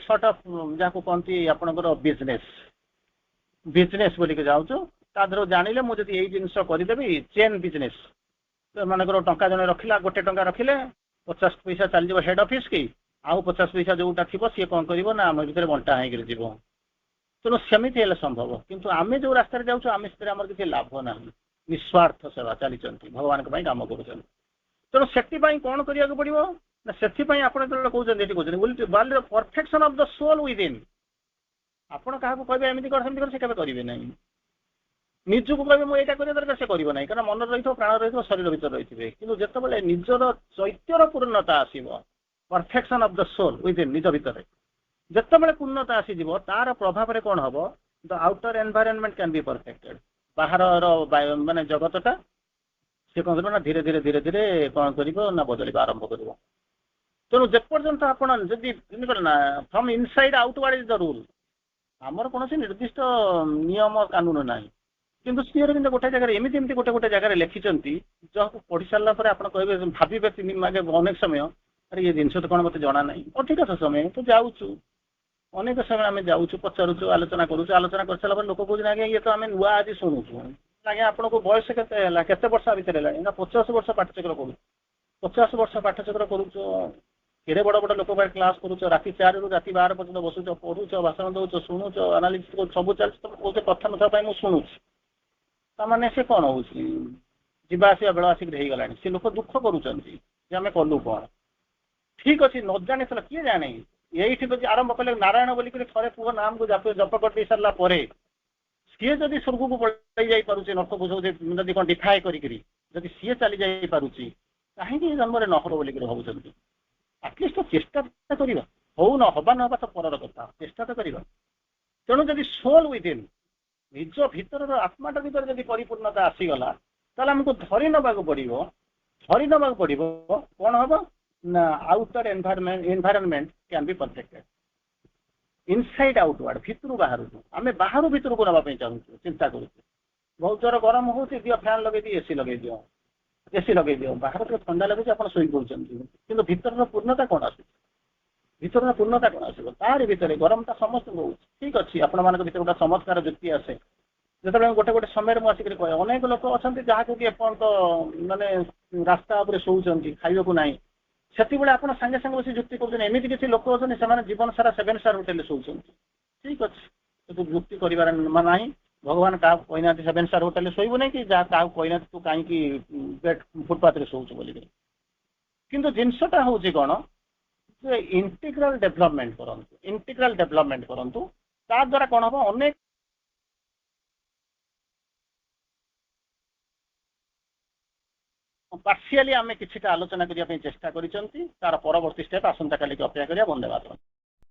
ସର୍ଟ ଅଫ୍ ଯାହାକୁ କହନ୍ତି ଆପଣଙ୍କର ବିଜନେସ୍ ବୋଲିକି ଯାଉଛୁ, ତା ଦେହରୁ ଜାଣିଲେ ମୁଁ ଯଦି ଏଇ ଜିନିଷ କରିଦେବି, ଚେନ୍ ବିଜନେସ୍, ମନେକର ଟଙ୍କା ଜଣେ ରଖିଲା, 1 ଟଙ୍କା ରଖିଲେ 50 ପଇସା ଚାଲିଯିବ ହେଡ୍ ଅଫିସ୍ କି, ଆଉ 50 ପଇସା ଯୋଉଟା ଥିବ ସିଏ କ'ଣ କରିବ ନା ଆମ ଭିତରେ ବଣ୍ଟା ହେଇକିରି ଯିବ। ତେଣୁ ସେମିତି ହେଲେ ସମ୍ଭବ, କିନ୍ତୁ ଆମେ ଯୋଉ ରାସ୍ତାରେ ଯାଉଛୁ, ଆମେ ସେଥିରେ ଆମର କିଛି ଲାଭ ନାହିଁ, ନିଃସ୍ୱାର୍ଥ ସେବା ଚାଲିଛନ୍ତି, ଭଗବାନଙ୍କ ପାଇଁ କାମ କରୁଛନ୍ତି। ତେଣୁ ସେଥିପାଇଁ କ'ଣ କରିବାକୁ ପଡିବ ନା, ସେଥିପାଇଁ ଆପଣ ଯେତେବେଳେ କହୁଛନ୍ତି, ଏଠି କହୁଛନ୍ତି ପରଫେକ୍ସନ ଅଫ ଦ ସୋଲ ୱିଦିନ୍। ଆପଣ କାହାକୁ କହିବେ ଏମିତି କର ସେମିତି କର, ସେ କେବେ କରିବେ ନାହିଁ। ନିଜକୁ କହିବେ ମୁଁ ଏଇଟା କରିବା ଦରକାର, ସେ କରିବ ନାହିଁ, କାରଣ ମନରେ ରହିଥିବ, ପ୍ରାଣ ରହିଥିବ, ଶରୀର ଭିତରେ ରହିଥିବେ। କିନ୍ତୁ ଯେତେବେଳେ ନିଜର ଚୈତ୍ୟର ପୂର୍ଣ୍ଣତା ଆସିବ, ପରଫେକ୍ସନ ଅଫ ଦ ସୋଲ ୱିଦିନ୍, ନିଜ ଭିତରେ ଯେତେବେଳେ ପୂର୍ଣ୍ଣତା ଆସିଯିବ, ତାର ପ୍ରଭାବରେ କ'ଣ ହବ, ଦ ଆଉଟର ଏନଭାୟରନମେଣ୍ଟ କ୍ୟାନ୍ ବି ପରଫେକ୍ଟେଡ୍। ବାହାରର ମାନେ ଜଗତଟା ସେ କ'ଣ କରିବ ନା ଧୀରେ ଧୀରେ ଧୀରେ ଧୀରେ କ'ଣ କରିବ ନା ବଦଳିବା ଆରମ୍ଭ କରିବ। ତେଣୁ ଯେପର୍ଯ୍ୟନ୍ତ ଆପଣ ଯଦି ନା from inside outward is the rule, ଆମର କୌଣସି ନିର୍ଦ୍ଦିଷ୍ଟ ନିୟମ କାନୁନ ନାହିଁ, କିନ୍ତୁ ଶ୍ରୀ ଅରବିନ୍ଦ ଗୋଟେ ଜାଗାରେ ଏମିତି ଗୋଟେ ଜାଗାରେ ଲେଖିଛନ୍ତି, ଯାହାକୁ ପଢି ସାରିଲା ପରେ ଆପଣ କହିବେ, ଭାବିବେ ଅନେକ ସମୟ, ଆରେ ଏ ଜିନିଷ ତ କ'ଣ ମୋତେ ଜଣା ନାହିଁ। ଅଧିକାଂଶ ସମୟ ତ ଯାଉଛୁ, ଅନେକ ସମୟ ଆମେ ଯାଉଛୁ, ପଚାରୁଛୁ, ଆଲୋଚନା କରୁଛୁ, ଆଲୋଚନା କରିସାରିଲା ପରେ ଲୋକ କହୁଛନ୍ତି ଆଜ୍ଞା ଇଏ ତ ଆମେ ନୂଆ ଆଜି ଶୁଣୁଛୁ। ଆଜ୍ଞା ଆପଣଙ୍କୁ ବୟସ କେତେ ହେଲା, କେତେ ବର୍ଷ ଭିତରେ ହେଲାଣି ନା 50 ବର୍ଷ ପାଠଚକ୍ର କରୁଛୁ। 50 ବର୍ଷ ପାଠଚକ୍ର କରୁଛୁ, କେଡ଼େ ବଡ଼ ବଡ଼ ଲୋକ ପାଇଁ କ୍ଲାସ୍ କରୁଛ, ରାତି 4ରୁ ରାତି 12 ପର୍ଯ୍ୟନ୍ତ ବସୁଛ, ପଢୁଛ, ଭାଷଣ ଦଉଛ, ଶୁଣୁଛ, ଆନାଲିସିସ୍ କରୁଛ, ସବୁ ଚାଲିଛି, ତମେ କହୁଛ ପ୍ରଥମ ଥର ପାଇଁ ମୁଁ ଶୁଣୁଛି। ତାମାନେ ସେ କ'ଣ ହଉଛି, ଯିବା ଆସିବା ବେଳ ଆସିକି ହେଇଗଲାଣି, ସେ ଲୋକ ଦୁଃଖ କରୁଛନ୍ତି ଯେ ଆମେ କଲୁ କ'ଣ। ଠିକ ଅଛି, ନ ଜାଣିଥିଲ କିଏ ଜାଣେ, ଏଇଠି ଯଦି ଆରମ୍ଭ କଲେ ନାରାୟଣ ବୋଲିକରି ଥରେ ପୁଅ ନାମକୁ ଜପ କରିଦେଇ ସାରିଲା ପରେ, ସିଏ ଯଦି ସ୍ୱର୍ଗକୁ ପଳେଇ ଯାଇପାରୁଛି, ନର୍କକୁ ଯଦି କ'ଣ ଡିଫାଏ କରିକିରି ଯଦି ସିଏ ଚାଲି ଯାଇପାରୁଛି, କାହିଁକି ଏ ଜନ୍ମରେ ନ ହବ ବୋଲିକରି ଭାବୁଛନ୍ତି। ଆଟଲିଷ୍ଟ ଚେଷ୍ଟା କରିବା, ହଉ ନ ହବା ନ ହବା ତ ପରର କଥା, ଚେଷ୍ଟା ତ କରିବା। ତେଣୁ ଯଦି ସୋଲ ୱିଦିନ୍, ନିଜ ଭିତରର ଆତ୍ମାଟା ଭିତରେ ଯଦି ପରିପୂର୍ଣ୍ଣତା ଆସିଗଲା, ତାହେଲେ ଆମକୁ ଧରି ନେବାକୁ ପଡିବ। କ'ଣ ହବ outer environment can be perfected. Inside outward, ଭିତରୁ ବାହାରକୁ ଆମେ ବାହାରୁ ଭିତରକୁ ନେବା ପାଇଁ ଚାହୁଁଛୁ, ଚିନ୍ତା କରୁଛୁ। ବହୁତ ଜୋର ଗରମ ହଉଛି, ଦିଅ ଫ୍ୟାନ୍ ଲଗେଇ ଦିଅ, ଏସି ଲଗେଇ ଦିଅ, ଏସି ଲଗେଇ ଦିଅ, ବାହାରେ ଟିକେ ଥଣ୍ଡା ଲାଗୁଛି, ଆପଣ ଶୋଇ ପଡୁଛନ୍ତି, କିନ୍ତୁ ଭିତରର ପୂର୍ଣ୍ଣତା କଣ ଆସୁଛି? ଭିତରର ପୂର୍ଣ୍ଣତା କଣ ଆସିବ? ତାରି ଭିତରେ ଗରମଟା ସମସ୍ତଙ୍କୁ ହଉଛି। ଠିକ ଅଛି, ଆପଣମାନଙ୍କ ଭିତରେ ଗୋଟେ ଚମତ୍କାର ଯୁକ୍ତି ଆସେ, ଯେତେବେଳେ ଗୋଟେ ଗୋଟେ ସମୟରେ ମୁଁ ଆସିକରି କହେ, ଅନେକ ଲୋକ ଅଛନ୍ତି ଯାହାକୁ କି ଏପର୍ଯ୍ୟନ୍ତ ମାନେ ରାସ୍ତା ଉପରେ ଶୋଉଛନ୍ତି, ଖାଇବାକୁ ନାହିଁ, ସେତେବେଳେ ଆପଣ ସାଙ୍ଗେ ସାଙ୍ଗେ ବସି ଯୁକ୍ତି କରୁଛନ୍ତି। ଏମିତି କିଛି ଲୋକ ଅଛନ୍ତି ସେମାନେ ଜୀବନ ସାରା 7 ଷ୍ଟାର ହୋଟେଲରେ ଶୋଉଛନ୍ତି। ଠିକ ଅଛି, କିନ୍ତୁ ଯୁକ୍ତି କରିବାର ନାହିଁ। ଭଗବାନ କାହାକୁ କହିନାହାନ୍ତି 7 ଷ୍ଟାର ହୋଟେଲରେ ଶୋଇବୁ ନାହିଁ, କି ଯାହା କାହାକୁ କହିନାହାନ୍ତି ତୁ କାହିଁକି ଫୁଟପାଥରେ ଶୋଉଛୁ ବୋଲି। କିନ୍ତୁ ଜିନିଷଟା ହଉଛି କଣ, ଯେ ଇଣ୍ଟିଗ୍ରାଲ ଡେଭଲପମେଣ୍ଟ କରନ୍ତୁ, ଇଣ୍ଟିଗ୍ରାଲ ଡେଭଲପମେଣ୍ଟ କରନ୍ତୁ। ତା ଦ୍ୱାରା କଣ ହବ, ଅନେକ ପାର୍ସିଆଲି ଆମେ କିଛିଟା ଆଲୋଚନା କରିବା ପାଇଁ ଚେଷ୍ଟା କରିଛନ୍ତି। ତାର ପରବର୍ତ୍ତୀ ଷ୍ଟେପ୍ ଆସନ୍ତାକାଲିକି ଅପେକ୍ଷା କରିବା। ବନ୍ଦେ ମାତରମ୍।